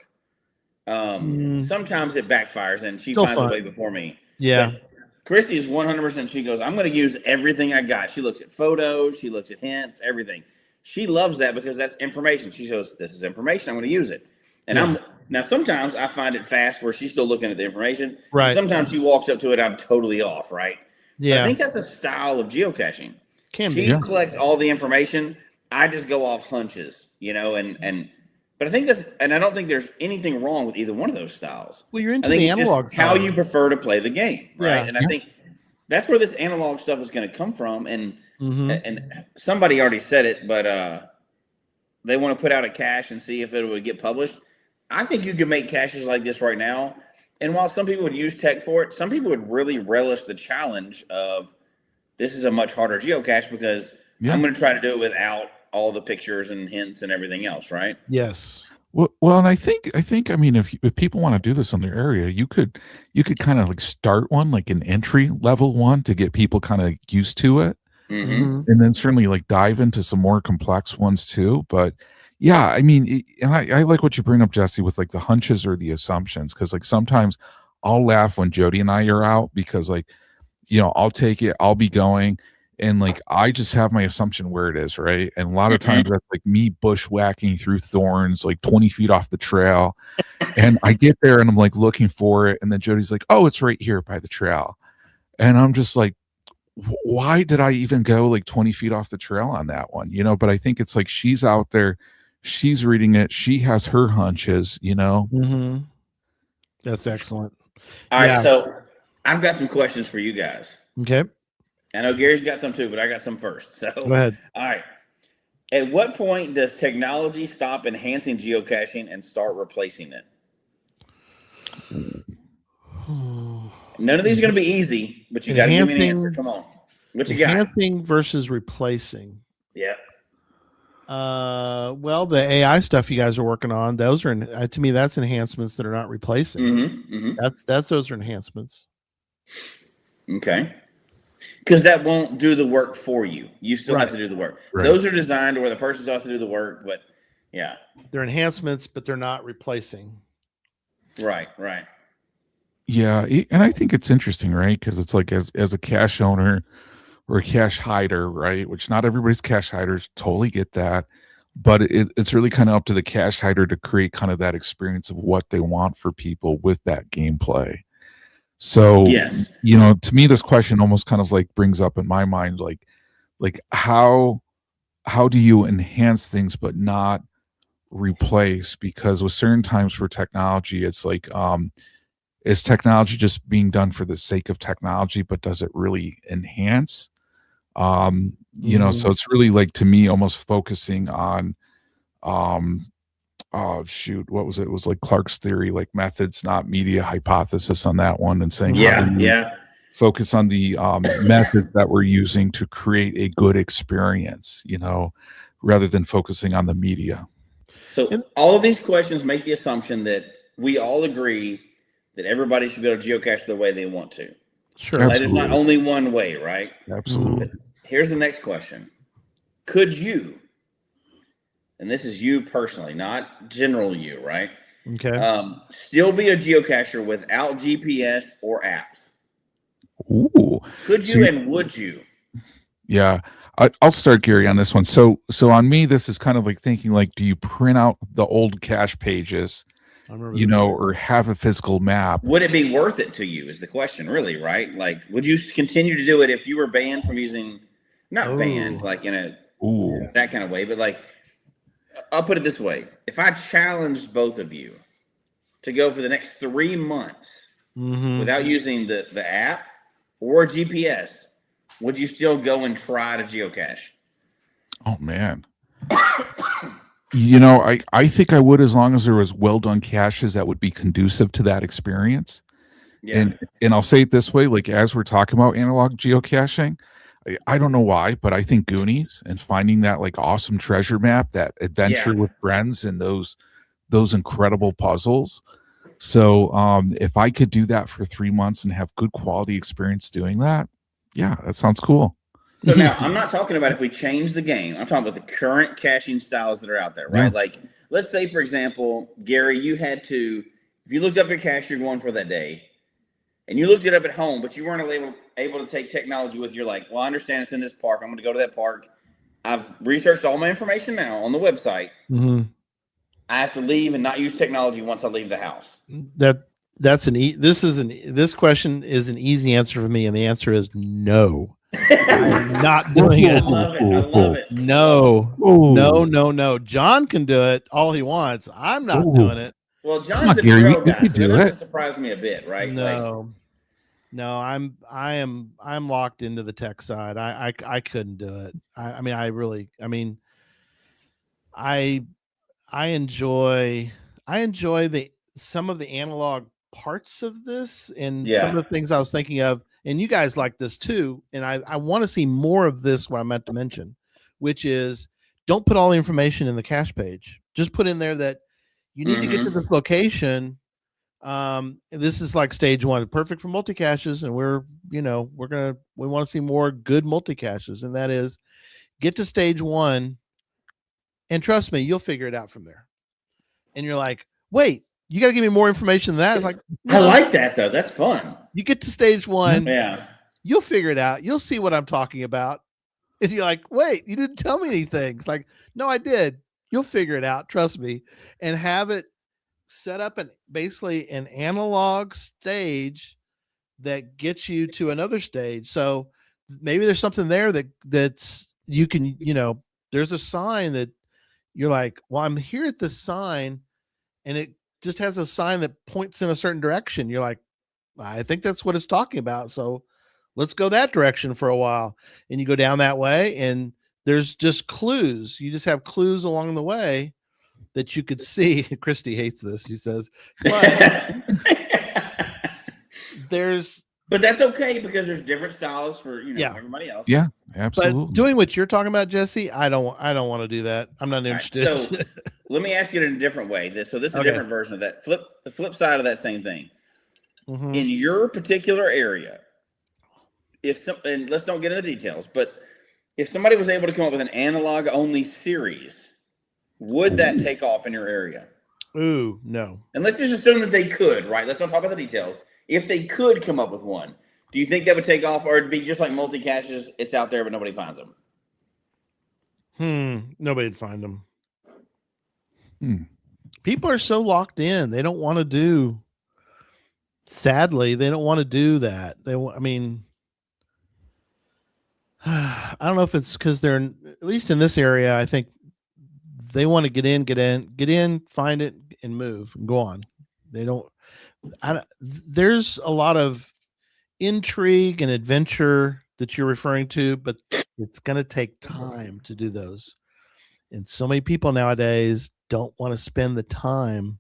D: Sometimes it backfires, and she finds a way before me.
B: Yeah.
D: But Christy is 100%. She goes, I'm going to use everything I got. She looks at photos. She looks at hints, everything. She loves that because that's information. She goes, this is information. I'm going to use it. And now sometimes I find it fast where she's still looking at the information.
B: Right.
D: Sometimes she walks up to it. I'm totally off. Right.
B: Yeah.
D: But I think that's a style of geocaching.
B: She
D: collects all the information. I just go off hunches, but I think and I don't think there's anything wrong with either one of those styles.
B: Well, you're into
D: I think
B: the
D: it's
B: analog
D: just how you prefer to play the game, right?
B: Yeah.
D: And I think that's where this analog stuff is going to come from. And somebody already said it, but they want to put out a cache and see if it would get published. I think you could make caches like this right now. And while some people would use tech for it, some people would really relish the challenge of this is a much harder geocache because I'm going to try to do it without all the pictures and hints and everything else, right?
B: Yes.
C: Well, and I think I mean, if people want to do this in their area, you could kind of like start one, like an entry level one, to get people kind of used to it, and then certainly like dive into some more complex ones too. But yeah, I mean, and I like what you bring up, Jesse, with like the hunches or the assumptions, because like sometimes I'll laugh when Jody and I are out because like, I'll take it, I'll be going. And like I just have my assumption where it is, right? And a lot of times that's like me bushwhacking through thorns, like 20 feet off the trail. And I get there and I'm like looking for it, and then Jody's like, "Oh, it's right here by the trail." And I'm just like, why did I even go like 20 feet off the trail on that one? But I think it's like she's out there, she's reading it, she has her hunches.
B: That's excellent.
D: All right, so I've got some questions for you guys.
B: Okay.
D: I know Gary's got some too, but I got some first. So
B: go ahead.
D: All right. At what point does technology stop enhancing geocaching and start replacing it? None of these are going to be easy, but you got to give me an answer. Come on. What you got?
B: Enhancing versus replacing.
D: Yeah.
B: Well, the AI stuff you guys are working on, those are to me, that's enhancements that are not replacing. Those are enhancements.
D: Okay. Because that won't do the work for you. You still have to do the work. Right. Those are designed to where the person still has to do the work, but yeah.
B: They're enhancements, but they're not replacing.
D: Right.
C: Yeah, and I think it's interesting, right? Because it's like as a cache owner or a cache hider, right? Which not everybody's cache hiders, totally get that. But it's really kind of up to the cache hider to create kind of that experience of what they want for people with that gameplay. So,
D: yes,
C: to me, this question almost kind of like brings up in my mind, like how do you enhance things but not replace? Because with certain times for technology, it's like, is technology just being done for the sake of technology, but does it really enhance? So it's really like, to me, almost focusing on, oh shoot, what was it? It was like Clark's theory, like methods, not media hypothesis on that one, and saying,
D: yeah.
C: focus on the methods that we're using to create a good experience, rather than focusing on the media.
D: So all of these questions make the assumption that we all agree that everybody should be able to geocache the way they want to.
B: Sure.
D: Like, there's not only one way, right?
C: Absolutely.
D: But here's the next question. Could you, and this is you personally, not general you, right?
B: Okay.
D: Still be a geocacher without GPS or apps?
C: Ooh.
D: Could you and would you?
C: Yeah. I'll start, Gary, on this one. So on me, this is kind of like thinking, like, do you print out the old cache pages, or have a physical map?
D: Would it be worth it to you is the question, really, right? Like, would you continue to do it if you were banned from using, not banned, like in that kind of way, but like, I'll put it this way. If I challenged both of you to go for the next 3 months without using the app or GPS, would you still go and try to geocache?
C: Oh, man. I think I would, as long as there was well done caches that would be conducive to that experience. Yeah. And I'll say it this way, like, as we're talking about analog geocaching, I don't know why, but I think Goonies and finding that like awesome treasure map, that adventure with friends, and those incredible puzzles. So if I could do that for 3 months and have good quality experience doing that, that sounds cool.
D: So now, I'm not talking about if we change the game. I'm talking about the current caching styles that are out there, right? Yeah. Like, let's say, for example, Gary, you had to, if you looked up your cache you're going for that day, and you looked it up at home, but you weren't able to take technology with you, you're like, well, I understand it's in this park. I'm going to go to that park. I've researched all my information now on the website. I have to leave and not use technology once I leave the house.
B: This question is an easy answer for me, and the answer is no. I'm not doing it.
D: I love it.
B: No. John can do it all he wants. I'm not doing it.
D: Well, John's a pro guy, so that doesn't surprise me a bit, right?
B: No, I'm locked into the tech side. I couldn't do it. I enjoy some of the analog parts of this, and some of the things I was thinking of, and you guys like this too. And I want to see more of this, what I meant to mention, which is, don't put all the information in the cache page. Just put in there that you need to get to this location. This is like stage 1, perfect for multi-caches. And we want to see more good multi-caches. And that is, get to stage 1, and trust me, you'll figure it out from there. And you're like, wait, you got to give me more information than that. It's like, no.
D: I like that though. That's fun.
B: You get to stage 1.
D: Yeah.
B: You'll figure it out. You'll see what I'm talking about. And you're like, wait, you didn't tell me anything. It's like, no, I did. You'll figure it out. Trust me. And have it set up basically an analog stage that gets you to another stage. So maybe there's something there that's you can, there's a sign that you're like, well, I'm here at this sign, and it just has a sign that points in a certain direction. You're like, I think that's what it's talking about. So let's go that direction for a while. And you go down that way, and there's just clues. You just have clues along the way that you could see. Christy hates this, she says. But
D: but that's okay, because there's different styles for everybody else.
C: Yeah, absolutely.
B: But doing what you're talking about, Jesse, I don't want to do that. I'm not interested.
D: Right, so let me ask you in a different way. This is a different version of that. The flip side of that same thing. In your particular area, and let's don't get into the details, but if somebody was able to come up with an analog only series, would that take off in your area?
B: Ooh, no.
D: And let's just assume that they could, right? Let's not talk about the details. If they could come up with one, do you think that would take off, or it'd be just like multi-caches? It's out there, but nobody finds them.
B: Nobody'd find them. People are so locked in. They don't want to do. Sadly, they don't want to do that. I don't know if it's because they're, at least in this area, I think they want to get in, find it, and move and go on. They don't. There's a lot of intrigue and adventure that you're referring to, but it's going to take time to do those. And so many people nowadays don't want to spend the time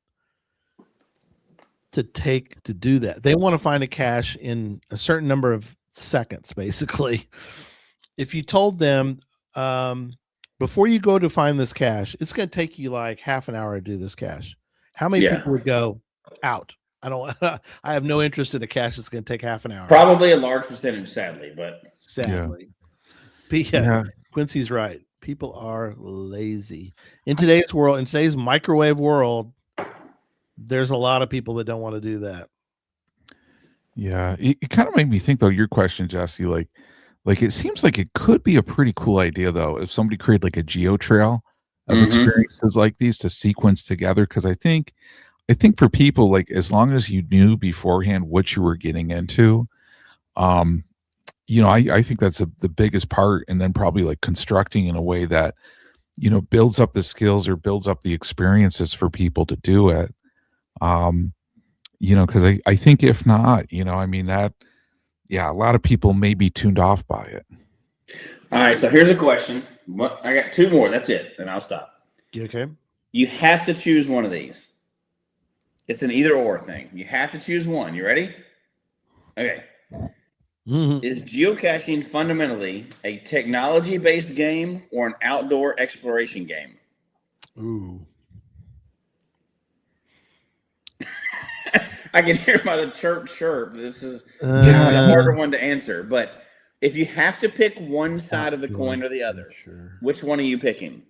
B: to take to do that. They want to find a cache in a certain number of seconds, basically. If you told them before you go to find this cache, it's going to take you like half an hour to do this cache. How many people would go out? I don't. I have no interest in a cache that's going to take half an hour.
D: Probably a large percentage, sadly, but
B: sadly, yeah. Quincy's right. People are lazy in today's world. In today's microwave world, there's a lot of people that don't want to do that.
C: Yeah, it kind of made me think though. Your question, Jesse, like it seems like it could be a pretty cool idea though if somebody created like a geo trail of experiences like these to sequence together. Because I think for people, like as long as you knew beforehand what you were getting into, I think that's the biggest part. And then probably like constructing in a way that builds up the skills or builds up the experiences for people to do it. Because I think if not, a lot of people may be tuned off by it.
D: All right, so here's a question. I got two more. That's it, and I'll stop.
B: Okay.
D: You have to choose one of these. It's an either or thing. You have to choose one. You ready? Okay. Is geocaching fundamentally a technology-based game or an outdoor exploration game?
B: Ooh.
D: I can hear by the chirp. This is a harder one to answer. But if you have to pick one side of the coin or the other, which one are you picking?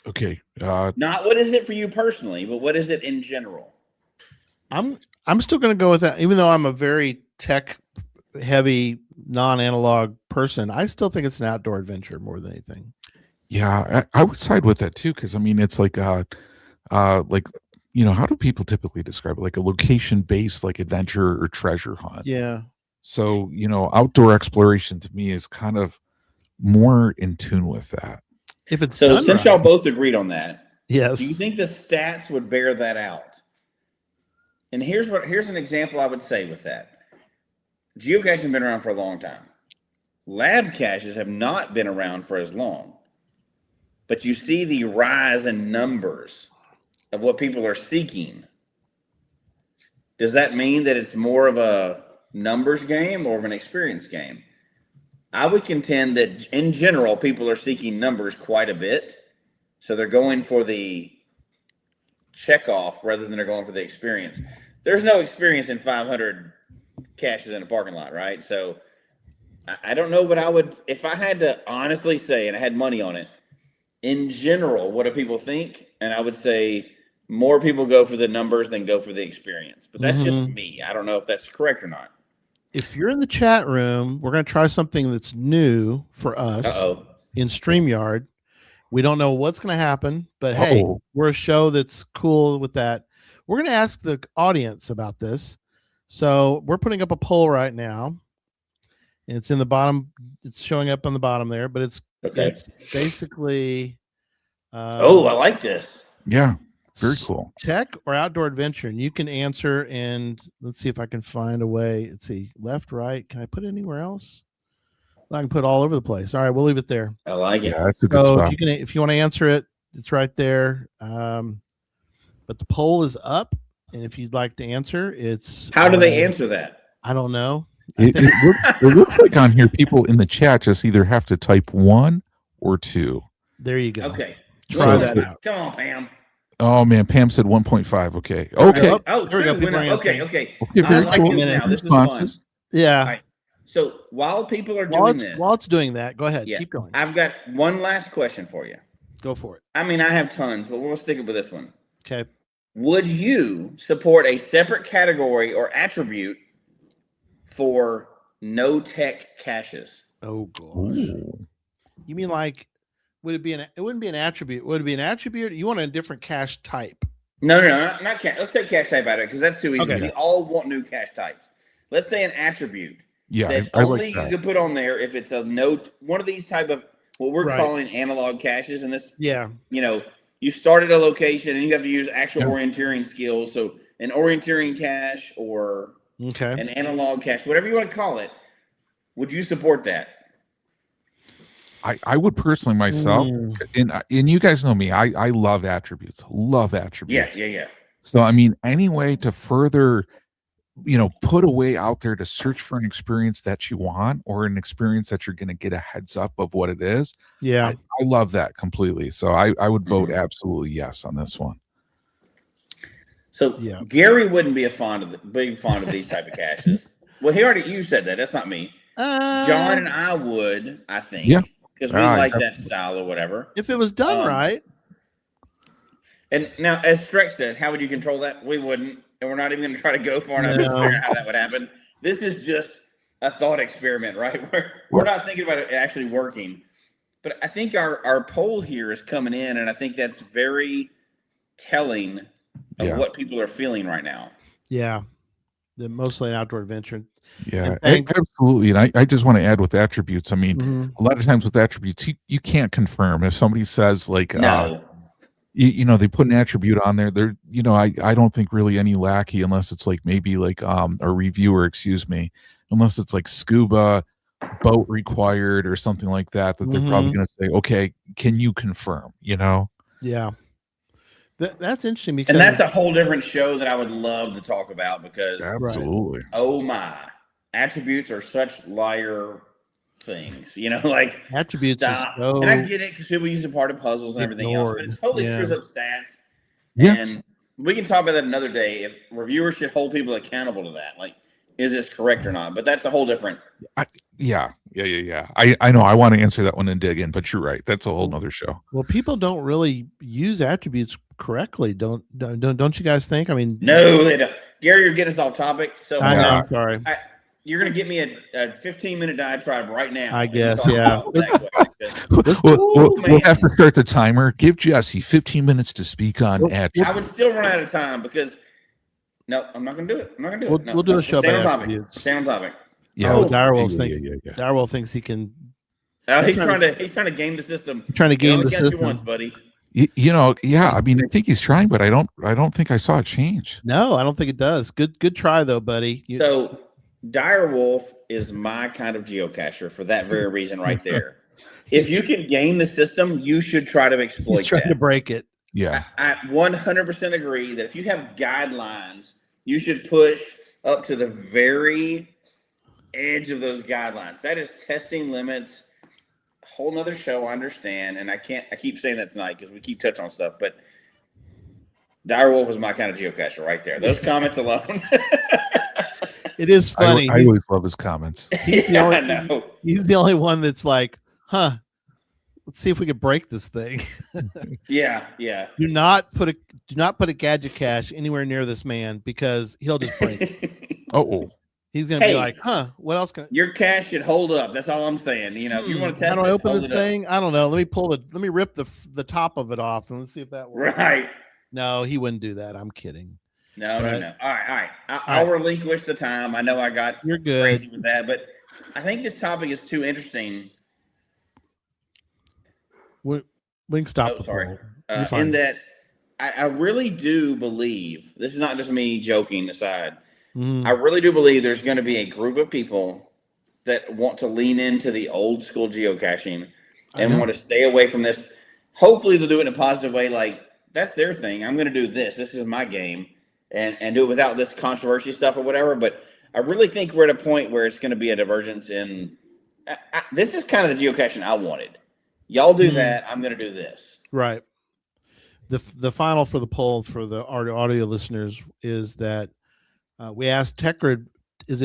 C: Okay.
D: Not what is it for you personally, but what is it in general?
B: I'm still going to go with that, even though I'm a very tech-heavy, non-analog person. I still think it's an outdoor adventure more than anything.
C: Yeah, I would side with that too, because it's like how do people typically describe it? Like a location-based like adventure or treasure hunt.
B: Yeah.
C: So, outdoor exploration to me is kind of more in tune with that.
B: If it's
D: so since y'all both agreed on that,
B: yes.
D: Do you think the stats would bear that out? And here's an example I would say with that. Geocaching has been around for a long time. Lab caches have not been around for as long. But you see the rise in numbers of what people are seeking. Does that mean that it's more of a numbers game or of an experience game? I would contend that in general, people are seeking numbers quite a bit. So they're going for the check off rather than they're going for the experience. There's no experience in 500 caches in a parking lot, right? So I don't know what I would, if I had to honestly say, and I had money on it, in general, what do people think? And I would say more people go for the numbers than go for the experience. But that's just me. I don't know if that's correct or not.
B: If you're in the chat room, we're going to try something that's new for us in StreamYard. We don't know what's going to happen, but hey, we're a show that's cool with that. We're going to ask the audience about this. So we're putting up a poll right now. And it's in the bottom. It's showing up on the bottom there, but it's basically.
D: I like this.
C: Yeah, very cool.
B: Tech or outdoor adventure, and you can answer. And let's see if I can find a way. Let's see, left, right. Can I put it anywhere else? I can put it all over the place. All right, we'll leave it there.
D: I like it.
C: Yeah, that's a good spot.
B: If you want to answer it, it's right there. But the poll is up, and if you'd like to answer, it's.
D: How do they answer that?
B: I don't know.
C: It looks like on here, people in the chat just either have to type 1 or 2.
B: There you go.
D: Okay.
B: Try that out.
D: Come on, Pam.
C: Oh, man. Pam said 1.5. Okay. Okay.
D: There we go. Okay.
C: Okay,
D: I like this now. This is fun.
B: Yeah.
D: Right. So while people are doing this.
B: While it's doing that, go ahead. Keep going.
D: I've got one last question for you.
B: Go for it.
D: I mean, I have tons, but we'll stick with this one.
B: Okay.
D: Would you support a separate category or attribute for no tech caches?
B: Oh, gosh. You mean like, it wouldn't be an attribute. Would it be an attribute? You want a different cache type?
D: No, not cache. Let's take cache type out of it because that's too easy. Okay. We all want new cache types. Let's say an attribute.
C: Yeah,
D: that only you can put on there if it's a note, one of these type of what we're calling analog caches. And this, you start at a location and you have to use actual orienteering skills. So an orienteering cache or an analog cache, whatever you want to call it. Would you support that?
C: I would personally myself, and you guys know me. I love attributes.
D: Yeah.
C: So, I mean, any way to further, put a way out there to search for an experience that you want or an experience that you're going to get a heads up of what it is.
B: Yeah.
C: I love that completely. So I would vote
D: Mhm.
C: absolutely yes on this one.
D: So
B: Yeah.
D: Gary wouldn't be fond of these type of caches. Well, you said that. That's not me. John and I would, I think,
C: Yeah.
D: because we like that style or whatever.
B: If it was done right.
D: And now, as Streck said, how would you control that? We wouldn't, and we're not even going to try to go far enough to figure out how that would happen. This is just a thought experiment, right? We're not thinking about it actually working. But I think our poll here is coming in, and I think that's very telling of what people are feeling right now.
B: Yeah. Mostly an outdoor adventure.
C: Yeah, absolutely. And I just want to add with attributes. I mean, a lot of times with attributes, you can't confirm if somebody says like,
D: no.
C: They put an attribute on there. They're, I don't think really any lackey unless it's like maybe like a reviewer, excuse me, unless it's like scuba, boat required or something like that they're probably going to say, okay, can you confirm?
B: Yeah. That's interesting because,
D: and that's a whole different show that I would love to talk about because
C: absolutely.
D: Oh my, attributes are such liar things, like
B: attributes.
D: And I get it because people use it part of puzzles and everything else, but it totally screws up stats.
C: Yeah.
D: And we can talk about that another day. If reviewers should hold people accountable to that, like, is this correct or not? But that's a whole different.
C: Yeah. I know I want to answer that one and dig in, but you're right. That's a whole nother show.
B: Well, people don't really use attributes correctly. Don't you guys think? I mean,
D: no, they don't. Gary, you're getting us off topic. So
B: I know. Sorry.
D: You're going to get me a 15-minute diatribe right now.
B: I guess, yeah.
C: We'll have to start the timer. Give Jesse 15 minutes to speak on attributes.
D: I would still run out of time because I'm not going to do it.
B: We'll do a show about attributes.
D: Stay on topic.
B: Yeah. Direwolf thinks he can.
D: He's trying to game the system.
B: Trying to game the system.
D: You once, buddy.
C: I mean, I think he's trying, but I don't think I saw a change.
B: No, I don't think it does. Good try though, buddy.
D: So Direwolf is my kind of geocacher for that very reason right there. If you can game the system, you should try to exploit
B: He's trying to break it.
C: Yeah.
D: I 100% agree that if you have guidelines, you should push up to the very edge of those guidelines. That is testing limits. Whole nother show, I understand, and I keep saying that tonight because we keep touching on stuff, but Direwolf is my kind of geocacher right there. Those comments alone.
B: It is funny.
C: I always love his comments.
D: I know.
B: He's the only one that's like, let's see if we can break this thing.
D: Yeah.
B: Do not put a gadget cache anywhere near this man because he'll just break it. He's gonna be like, what else can
D: your cache should hold up? That's all I'm saying. If you want to test,
B: how do I open this thing? I don't know. Let me rip the top of it off and let's see if that works.
D: Right.
B: No, he wouldn't do that. I'm kidding.
D: No. All right. I'll relinquish the time. I know I got
B: You're good.
D: crazy with that, but I think this topic is too interesting.
B: We can stop.
D: Sorry. In that, I really do believe, this is not just me joking aside, I really do believe there's going to be a group of people that want to lean into the old school geocaching and want to stay away from this. Hopefully they'll do it in a positive way. Like, that's their thing. I'm going to do this. This is my game. And do it without this controversy stuff or whatever. But I really think we're at a point where it's going to be a divergence in this is kind of the geocaching I wanted. Y'all do that. I'm going to do this.
B: Right. The final for the poll for the audio listeners is that we asked is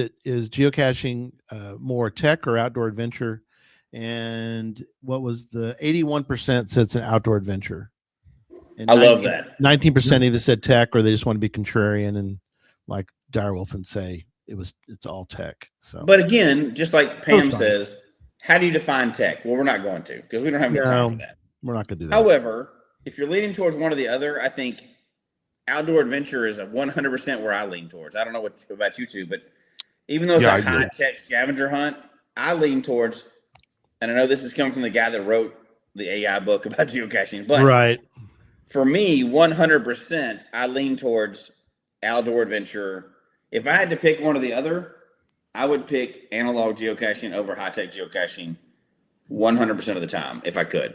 B: geocaching more tech or outdoor adventure? And what was the 81% said it's an outdoor adventure. And
D: I love that.
B: 19% either said tech or they just want to be contrarian and like Direwolf and say it's all tech. So,
D: but again, just like Pam says, how do you define tech? Well, we're not going to because we don't have any time for that.
B: We're not going to do that.
D: However, if you're leaning towards one or the other, I think outdoor adventure is a 100% where I lean towards. I don't know what about you two, but even though it's a high tech scavenger hunt, I lean towards. And I know this is coming from the guy that wrote the AI book about geocaching, but
B: right.
D: For me, 100%, I lean towards outdoor adventure. If I had to pick one or the other, I would pick analog geocaching over high-tech geocaching 100% of the time, if I could.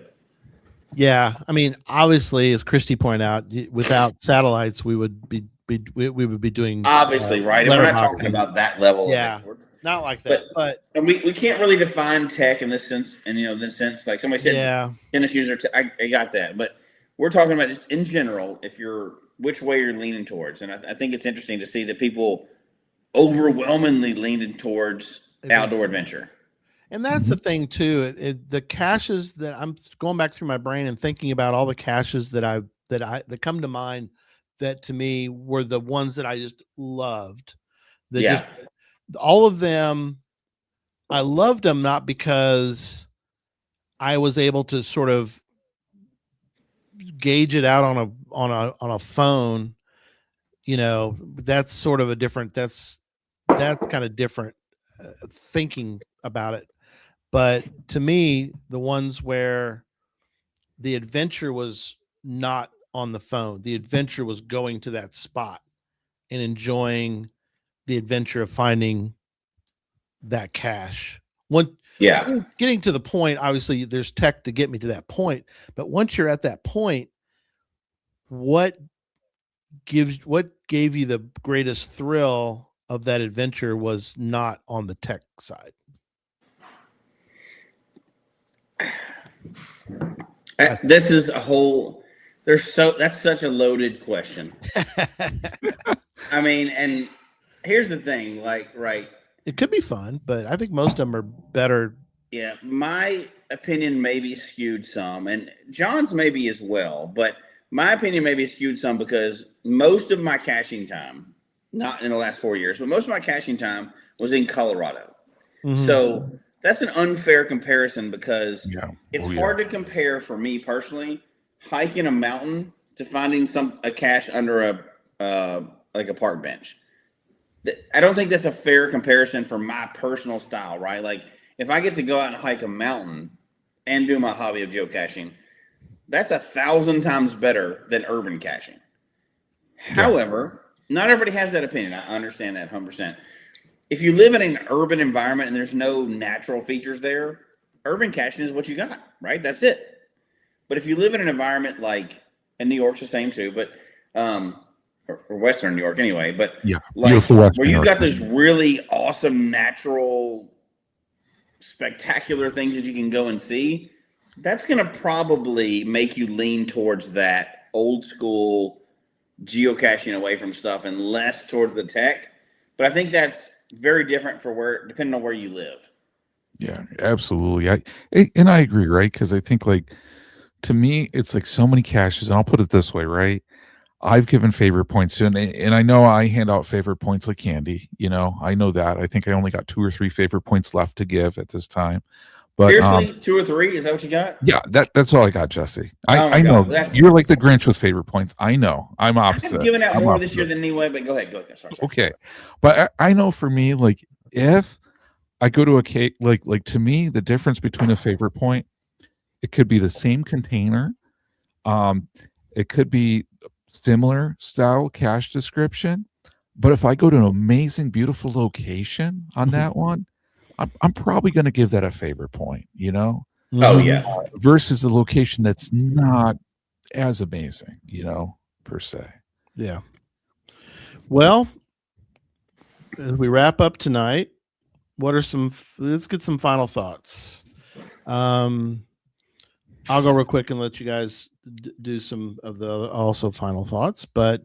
B: Yeah, I mean, obviously, as Christy pointed out, without satellites, we would be we would be doing
D: Obviously, right? And we're not talking
B: letterboxing.
D: about that level
B: Yeah,
D: of it.
B: not like
D: But
B: that, but
D: and we can't really define tech in this sense. And in this sense, like somebody said,
B: yeah,
D: tennis shoes are. I got that, but we're talking about just in general. If you're which way you're leaning towards, and I think it's interesting to see that people overwhelmingly leaning towards outdoor adventure.
B: and that's the thing too. The caches that I'm going back through my brain and thinking about all the caches that come to mind that to me were the ones that I just loved. That
D: Yeah.
B: just all of them, I loved them not because I was able to sort of gauge it out on a phone. That's sort of a different. That's kind of different thinking about it. But to me, the ones where the adventure was not on the phone, the adventure was going to that spot and enjoying the adventure of finding that cache.
D: Yeah.
B: Getting to the point, obviously there's tech to get me to that point, but once you're at that point, what gave you the greatest thrill of that adventure was not on the tech side.
D: This is a whole. That's such a loaded question. I mean, and here's the thing, like, right.
B: It could be fun, but I think most of them are better.
D: Yeah, my opinion may be skewed some, and John's maybe as well, but my opinion may be skewed some because most of my caching time, not in the last 4 years, but most of my caching time was in Colorado.
B: Mhm.
D: So that's an unfair comparison because it's
C: Yeah.
D: hard to compare for me personally, hiking a mountain to finding a cache under like a park bench. I don't think that's a fair comparison for my personal style, right? Like if I get to go out and hike a mountain and do my hobby of geocaching, that's 1,000 times better than urban caching.
C: Yeah.
D: However, not everybody has that opinion. I understand that 100%. If you live in an urban environment and there's no natural features there, urban caching is what you got, right? That's it. But if you live in an environment like, and New York's the same too, but or Western New York anyway, but
C: Yeah,
D: like
C: Western
D: where you've
C: New
D: got
C: York.
D: this really awesome natural spectacular things that you can go and see, that's going to probably make you lean towards that old school geocaching away from stuff and less towards the tech. But I think that's very different depending on where you live.
C: Yeah, absolutely. And I agree, right? Because I think like to me, it's like so many caches, and I'll put it this way, right? I've given favorite points to, and I know I hand out favorite points like candy. I know that. I think I only got 2 or 3 favorite points left to give at this time. But
D: seriously, 2 or 3? Is that what you got?
C: Yeah, that's all I got, Jesse.
D: Oh my
C: I know
D: God,
C: you're like the Grinch with favorite points. I know. I'm opposite.
D: I've given out
C: I'm
D: more
C: opposite.
D: this year than anyway. But go ahead. Sorry.
C: Okay, but I know for me, like if I go to a cake, like to me, the difference between a favorite point, it could be the same container, it could be similar style cache description, but if I go to an amazing, beautiful location on that one, I'm probably going to give that a favorite point.
D: Oh yeah.
C: Versus a location that's not as amazing, per se.
B: Yeah. Well, as we wrap up tonight, let's get some final thoughts. I'll go real quick and let you guys do some of the also final thoughts, but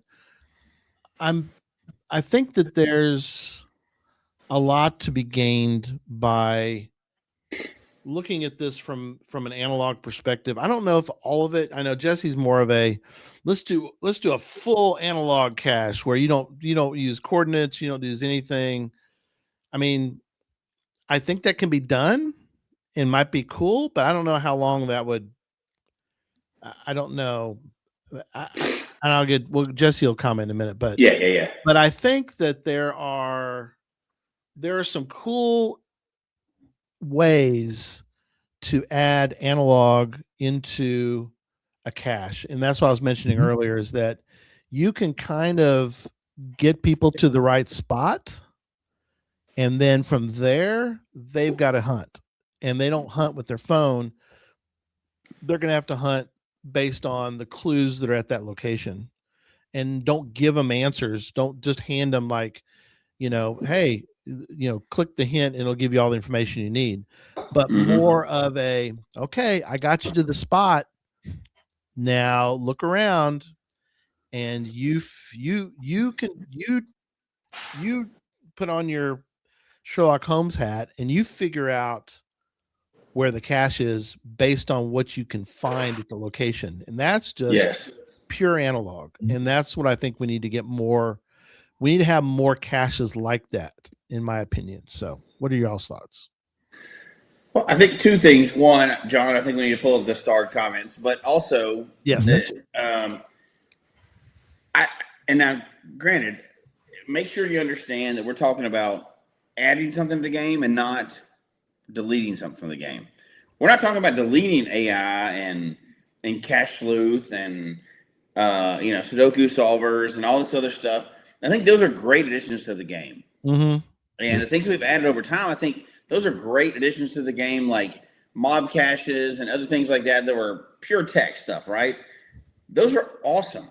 B: I think that there's a lot to be gained by looking at this from an analog perspective. I don't know if all of it. I know Jesse's more of a let's do a full analog cache where you don't use coordinates, you don't use anything. I mean, I think that can be done and might be cool, but I don't know how long that would. I don't know. And Jesse will comment in a minute, but
D: Yeah.
B: But I think that there are some cool ways to add analog into a cache. And that's what I was mentioning earlier is that you can kind of get people to the right spot. And then from there, they've got to hunt. And they don't hunt with their phone. They're going to have to hunt based on the clues that are at that location, and don't give them answers. Don't just hand them like, hey, click the hint and it'll give you all the information you need. But more of a, okay, I got you to the spot. Now look around, and you put on your Sherlock Holmes hat and you figure out where the cache is based on what you can find at the location. And that's just pure analog. And that's what I think we need to get more. We need to have more caches like that, in my opinion. So what are y'all's thoughts?
D: Well, I think two things. One, John, I think we need to pull up the starred comments, but also,
B: yes.
D: And now, granted, make sure you understand that we're talking about adding something to the game and not deleting something from the game. We're not talking about deleting AI and cache sleuth and Sudoku solvers and all this other stuff. I think those are great additions to the game. And the things we've added over time, I think those are great additions to the game, like mob caches and other things like that were pure text stuff, right? Those are awesome.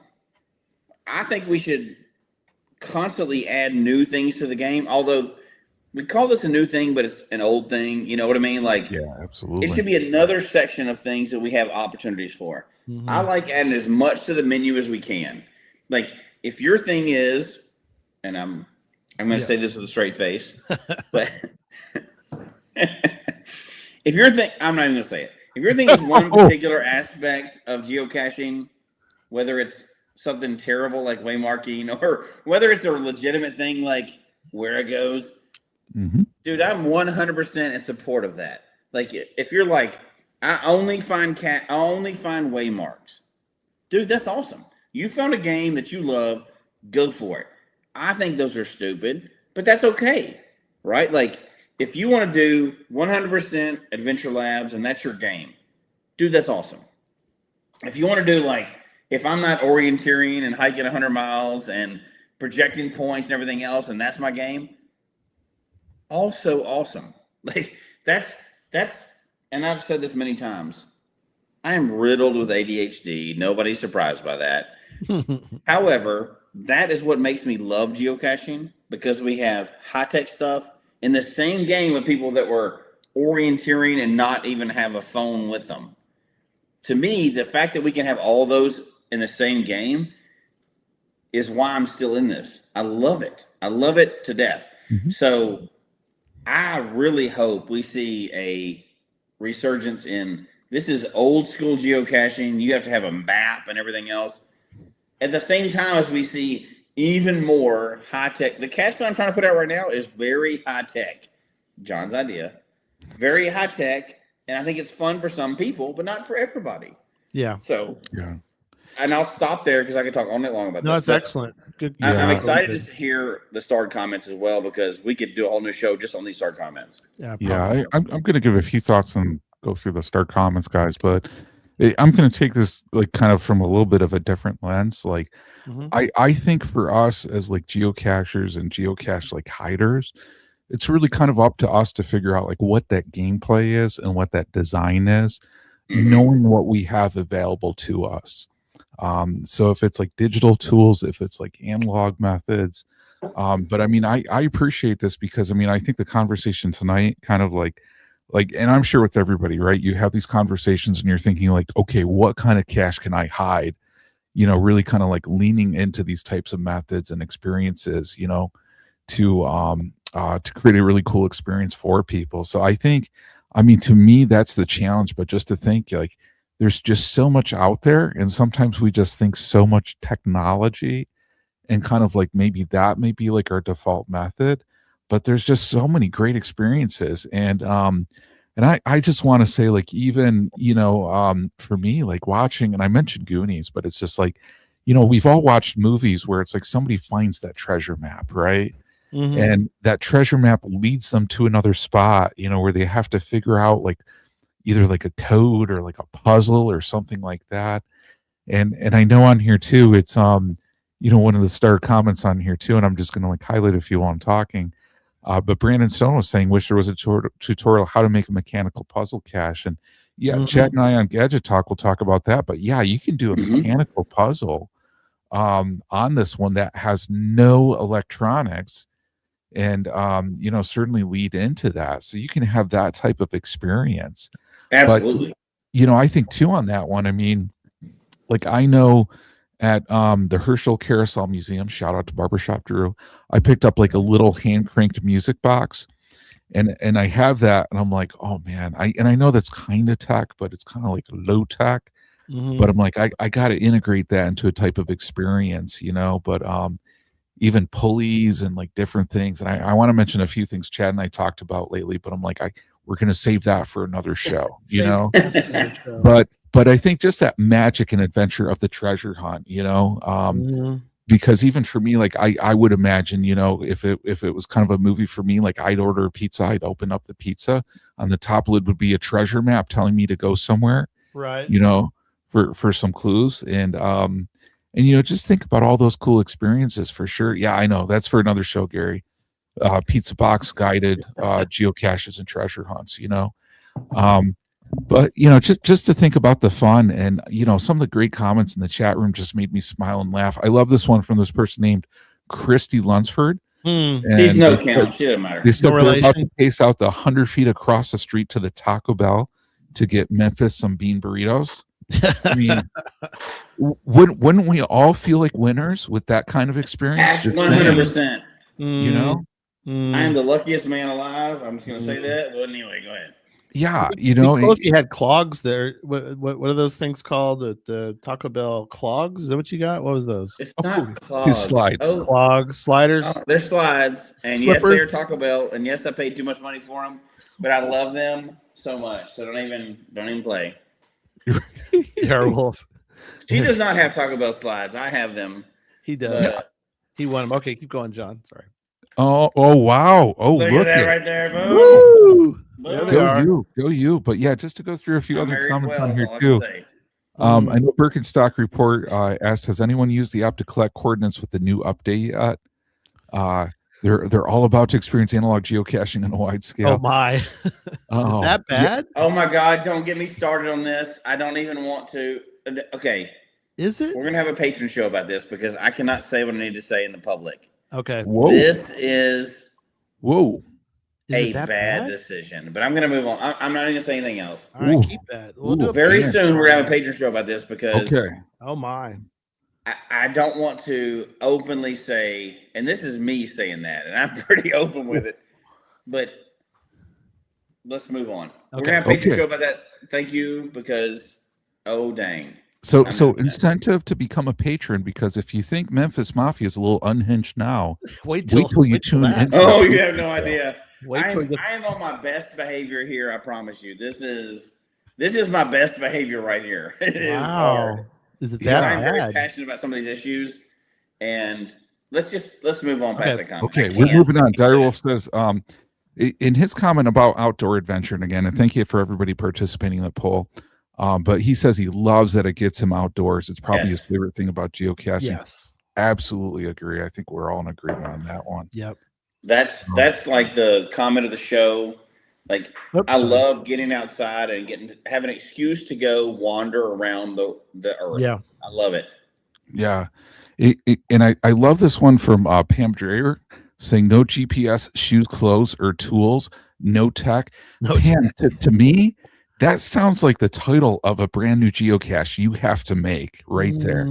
D: I think we should constantly add new things to the game, although we call this a new thing, but it's an old thing. You know what I mean? Like,
C: yeah, absolutely.
D: It should be another section of things that we have opportunities for. I like adding as much to the menu as we can. Like, if your thing is, and I'm going to say this with a straight face, but if your thing, I'm not even going to say it. If your thing is one particular aspect of geocaching, whether it's something terrible like waymarking or whether it's a legitimate thing like where it goes, dude, I'm 100% in support of that. Like, if you're like, I only find waymarks, dude, that's awesome. You found a game that you love, go for it. I think those are stupid, but that's okay, right? Like, if you want to do 100% Adventure Labs and that's your game, dude, that's awesome. If you want to do, like, if I'm not orienteering and hiking 100 miles and projecting points and everything else, and that's my game, also awesome. Like, that's, and I've said this many times, I am riddled with ADHD. Nobody's surprised by that. However, that is what makes me love geocaching, because we have high-tech stuff in the same game with people that were orienteering and not even have a phone with them. To me, the fact that we can have all those in the same game is why I'm still in this. I love it. I love it to death. So I really hope we see a resurgence in, this is old school geocaching. You have to have a map and everything else. At the same time as we see even more high tech. The cache that I'm trying to put out right now is very high tech. John's idea. Very high tech. And I think it's fun for some people, but not for everybody.
B: Yeah.
D: So, yeah. And I'll stop there because I could talk all night long about this.
B: No, it's excellent. Good.
D: I'm excited to hear the starred comments as well, because we could do a whole new show just on these starred comments.
C: Yeah, I'm going to give a few thoughts and go through the starred comments, guys, but I'm going to take this like kind of from a little bit of a different lens. Like, I think for us as like geocachers and geocache like hiders, it's really kind of up to us to figure out like what that gameplay is and what that design is, knowing what we have available to us. So if it's like digital tools, if it's like analog methods, but I mean, I appreciate this because I mean, I think the conversation tonight kind of like, and I'm sure with everybody, right? You have these conversations and you're thinking like, okay, what kind of cache can I hide? You know, really kind of like leaning into these types of methods and experiences, you know, to create a really cool experience for people. So I think, I mean, to me, that's the challenge, but just to think like, there's just so much out there. And sometimes we just think so much technology and kind of like, maybe that may be like our default method, but there's just so many great experiences. And I just want to say like, even, you know, for me, like watching, and I mentioned Goonies, but it's just like, you know, we've all watched movies where it's like somebody finds that treasure map, right? And that treasure map leads them to another spot, you know, where they have to figure out like either like a code or like a puzzle or something like that. And I know on here too, it's, you know, one of the star comments on here too, and I'm just going to like highlight a few while I'm talking. But Brandon Stone was saying, wish there was a tutorial how to make a mechanical puzzle cache. And yeah, Chad and I on Gadget Talk will talk about that. But yeah, you can do a mechanical puzzle on this one that has no electronics, and certainly lead into that. So you can have that type of experience.
D: Absolutely.
C: But, I think too on that one, I mean, like I know at the Herschel Carousel Museum, shout out to Barbershop Drew, I picked up like a little hand cranked music box, and I have that, and I'm like, oh man, I know that's kind of tech, but it's kind of like low tech. But I'm like, I got to integrate that into a type of experience, but even pulleys and like different things. And I want to mention a few things Chad and I talked about lately, but I'm like, we're going to save that for another show, but I think just that magic and adventure of the treasure hunt, because even for me, like I would imagine, if it was kind of a movie for me, like I'd order a pizza, I'd open up the pizza, on the top lid would be a treasure map telling me to go somewhere,
B: right?
C: For some clues, and just think about all those cool experiences for sure. Yeah, I know that's for another show, Gary. Pizza box guided geocaches and treasure hunts, but just to think about the fun, and some of the great comments in the chat room just made me smile and laugh. I love this one from this person named Christy Lunsford.
D: She's no count. She doesn't matter.
C: They said they're about to pace out the 100 feet across the street to the Taco Bell to get Memphis some bean burritos. I mean, wouldn't we all feel like winners with that kind of experience?
D: 100%.
C: I
D: am the luckiest man alive. I'm just going to say that. But anyway, go ahead.
C: Yeah,
B: if you had clogs there, what are those things called at the Taco Bell? Clogs? Is that what you got? What was those?
D: It's not clogs.
C: Slides.
B: Clogs, sliders.
D: They're slides, and
B: Slippers.
D: Yes, they're Taco Bell, and yes, I paid too much money for them, but I love them so much. So don't even play.
B: Wolf.
D: She does not have Taco Bell slides. I have them.
B: He does. He won them. Okay, keep going, John. Sorry.
C: Oh wow. Oh,
D: look at that right there. Boom.
B: Woo!
C: Go you. But yeah, just to go through a few other comments on here too. I know Birkenstock Report asked, has anyone used the app to collect coordinates with the new update yet? They're all about to experience analog geocaching on a wide scale.
B: Oh my. Is that bad?
D: Yeah. Oh my God, don't get me started on this. I don't even want to. Okay.
B: Is it?
D: We're going to have a patron show about this because I cannot say what I need to say in the public.
B: Okay.
C: Whoa.
D: This is
B: a
D: bad decision, but I'm going to move on. I'm not even going to say anything else.
B: All right, keep that. We'll do it
D: very soon. We're going to have a patron show about this because
B: oh my.
D: I don't want to openly say, and this is me saying that, and I'm pretty open with it, but let's move on.
B: Okay.
D: We're going to have a patron show about that. Thank you, because, oh, dang.
C: So incentive to become a patron, because if you think Memphis Mafia is a little unhinged now, wait till you tune in.
D: Oh, you have no idea. I am on my best behavior here. I promise you. This is my best behavior right here. It is hard.
B: Is it that
D: I'm
B: bad?
D: very passionate about some of these issues, and let's move on past that comment.
C: Okay, we're moving on. Direwolf says, in his comment about outdoor adventure, and again, and thank you for everybody participating in the poll. But he says he loves that it gets him outdoors. It's probably his favorite thing about geocaching.
B: Yes,
C: absolutely agree. I think we're all in agreement on that one.
B: Yep.
D: That's like the comment of the show. Like, I love getting outside and have an excuse to go wander around the earth.
B: Yeah,
D: I love it.
C: Yeah, and I love this one from Pam Dreyer saying no GPS, shoes, clothes, or tools, no tech. Pam, to me, that sounds like the title of a brand new geocache you have to make right there.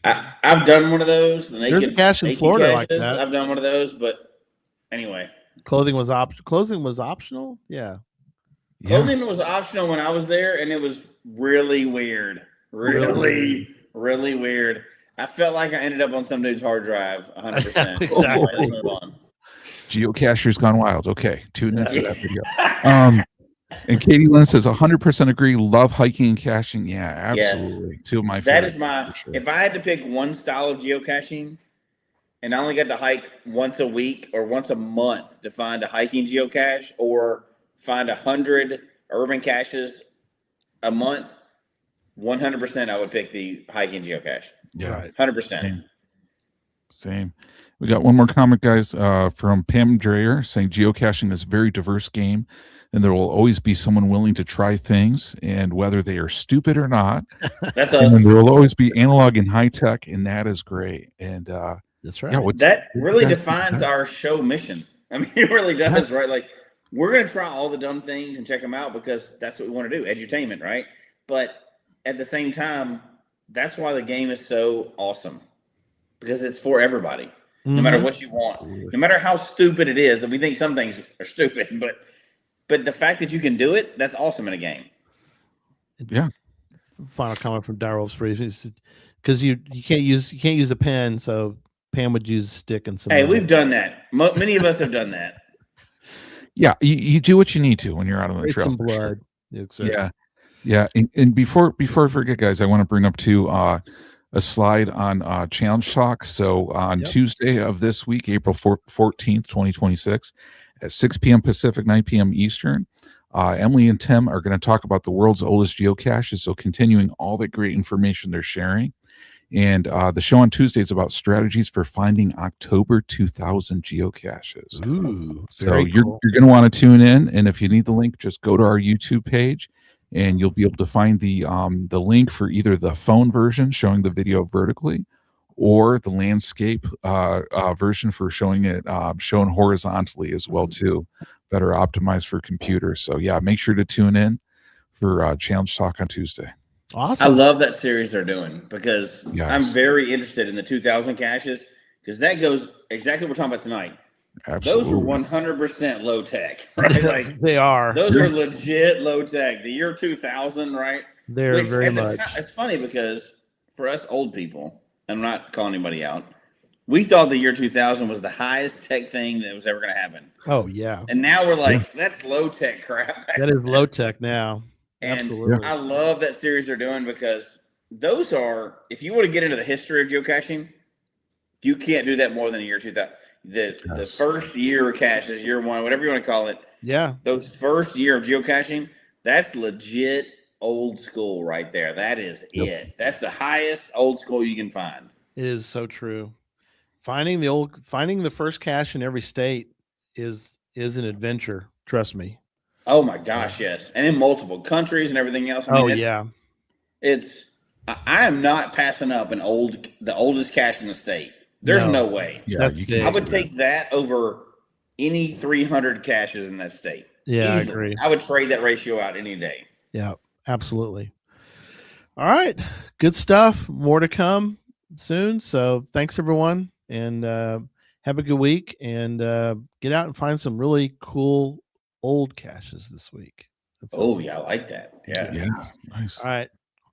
D: I've done one of those.
B: There's a cache in Florida like that.
D: I've done one of those, but anyway.
B: Clothing was optional? Yeah.
D: Clothing was optional when I was there, and it was really weird. Really weird. I felt like I ended up on some dude's hard drive 100%.
B: Exactly.
C: Geocachers gone wild. Okay, tune in for that video. And Katie Lynn says 100% agree. Love hiking and caching. Yeah, absolutely. Two of my favorites.
D: That is if I had to pick one style of geocaching and I only got to hike once a week or once a month to find a hiking geocache or find 100 urban caches a month, 100% I would pick the hiking geocache.
C: Yeah.
D: 100%.
C: Same. We got one more comment, guys, from Pam Dreyer saying geocaching is a very diverse game, and there will always be someone willing to try things, and whether they are stupid or not.
D: That's
C: And
D: us.
C: then there will always be analog and high tech, and that is great. And
B: That's right.
C: yeah,
D: That
C: what
D: really
C: you guys
D: defines
C: think?
D: our show mission. I mean, it really does, right? Like, we're going to try all the dumb things and check them out because that's what we want to do, edutainment, right? But at the same time, that's why the game is so awesome, because it's for everybody, no matter what you want, no matter how stupid it is. And we think some things are stupid, but the fact that you can do it, that's awesome in a game.
C: Yeah.
B: Final comment from Darrell's phrase, because you can't use a pen, so Pam would use a stick and some.
D: Hey, we've done that. Many of us have done that.
C: Yeah, you do what you need to when you're out on the trail.
B: Some
C: for sure.
B: blood.
C: Yeah. And before I forget, guys, I want to bring up too a slide on Challenge Talk. So on Tuesday of this week, April 14th, 2026, at 6 p.m. Pacific, 9 p.m. Eastern, Emily and Tim are going to talk about the world's oldest geocaches. So continuing all the great information they're sharing. And the show on Tuesday is about strategies for finding October 2000 geocaches.
B: Ooh,
C: so you're going to want to tune in, and if you need the link, just go to our YouTube page, and you'll be able to find the link for either the phone version showing the video vertically, or the landscape version for showing it shown horizontally as well too, better optimized for computers. So yeah, make sure to tune in for Challenge Talk on Tuesday.
B: Awesome.
D: I love that series they're doing because
C: Yes.
D: I'm very interested in the 2000 caches because that goes exactly what we're talking about tonight.
C: Absolutely.
D: Those are 100% low tech, right? Like
B: they are.
D: those are legit low tech. The year 2000, right?
B: They're very much.
D: It's funny because for us old people, I'm not calling anybody out, we thought the year 2000 was the highest tech thing that was ever going to happen.
B: Oh yeah.
D: And now we're like, that's low tech crap.
B: That is low tech now.
D: And
B: Absolutely.
D: I love that series they're doing because those are, if you want to get into the history of geocaching, you can't do that more than a year 2000. The first year of caches, year one, whatever you want to call it.
B: Yeah.
D: Those first year of geocaching, that's legit old school right there. That is it. That's the highest old school you can find.
B: It is so true. Finding the first cache in every state is an adventure. Trust me.
D: Oh my gosh, yes. And in multiple countries and everything else. I mean, I am not passing up the oldest cache in the state. There's no way.
C: Yeah,
D: I would take that over any 300 caches in that state.
B: Yeah,
D: easily.
B: I agree.
D: I would trade that ratio out any day.
B: Yeah, absolutely. All right. Good stuff. More to come soon. So thanks everyone, and have a good week, and get out and find some really cool old caches this week.
D: Yeah, I like that.
C: Yeah. Nice.
B: All right.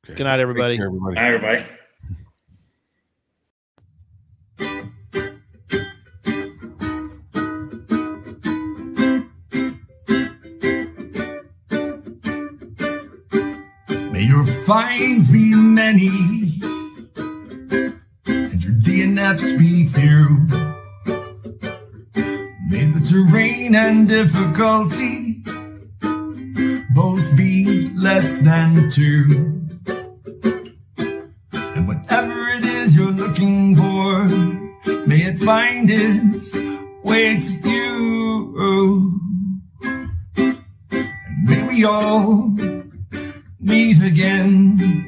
C: Okay.
B: Good night, everybody.
C: Take care, everybody.
D: Hi, everybody.
E: May your finds be many, and your DNFs be few. May the terrain and difficulty both be less than 2. And whatever it is you're looking for, may it find its way to you. And may we all meet again.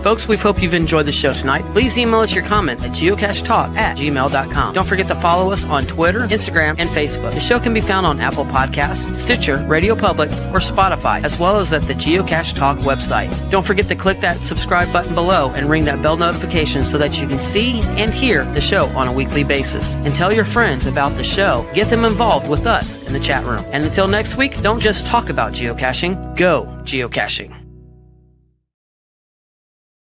F: Folks, we hope you've enjoyed the show tonight. Please email us your comment at geocachetalk@gmail.com. Don't forget to follow us on Twitter, Instagram, and Facebook. The show can be found on Apple Podcasts, Stitcher, Radio Public, or Spotify, as well as at the Geocache Talk website. Don't forget to click that subscribe button below and ring that bell notification so that you can see and hear the show on a weekly basis. And tell your friends about the show. Get them involved with us in the chat room. And until next week, don't just talk about geocaching, go geocaching.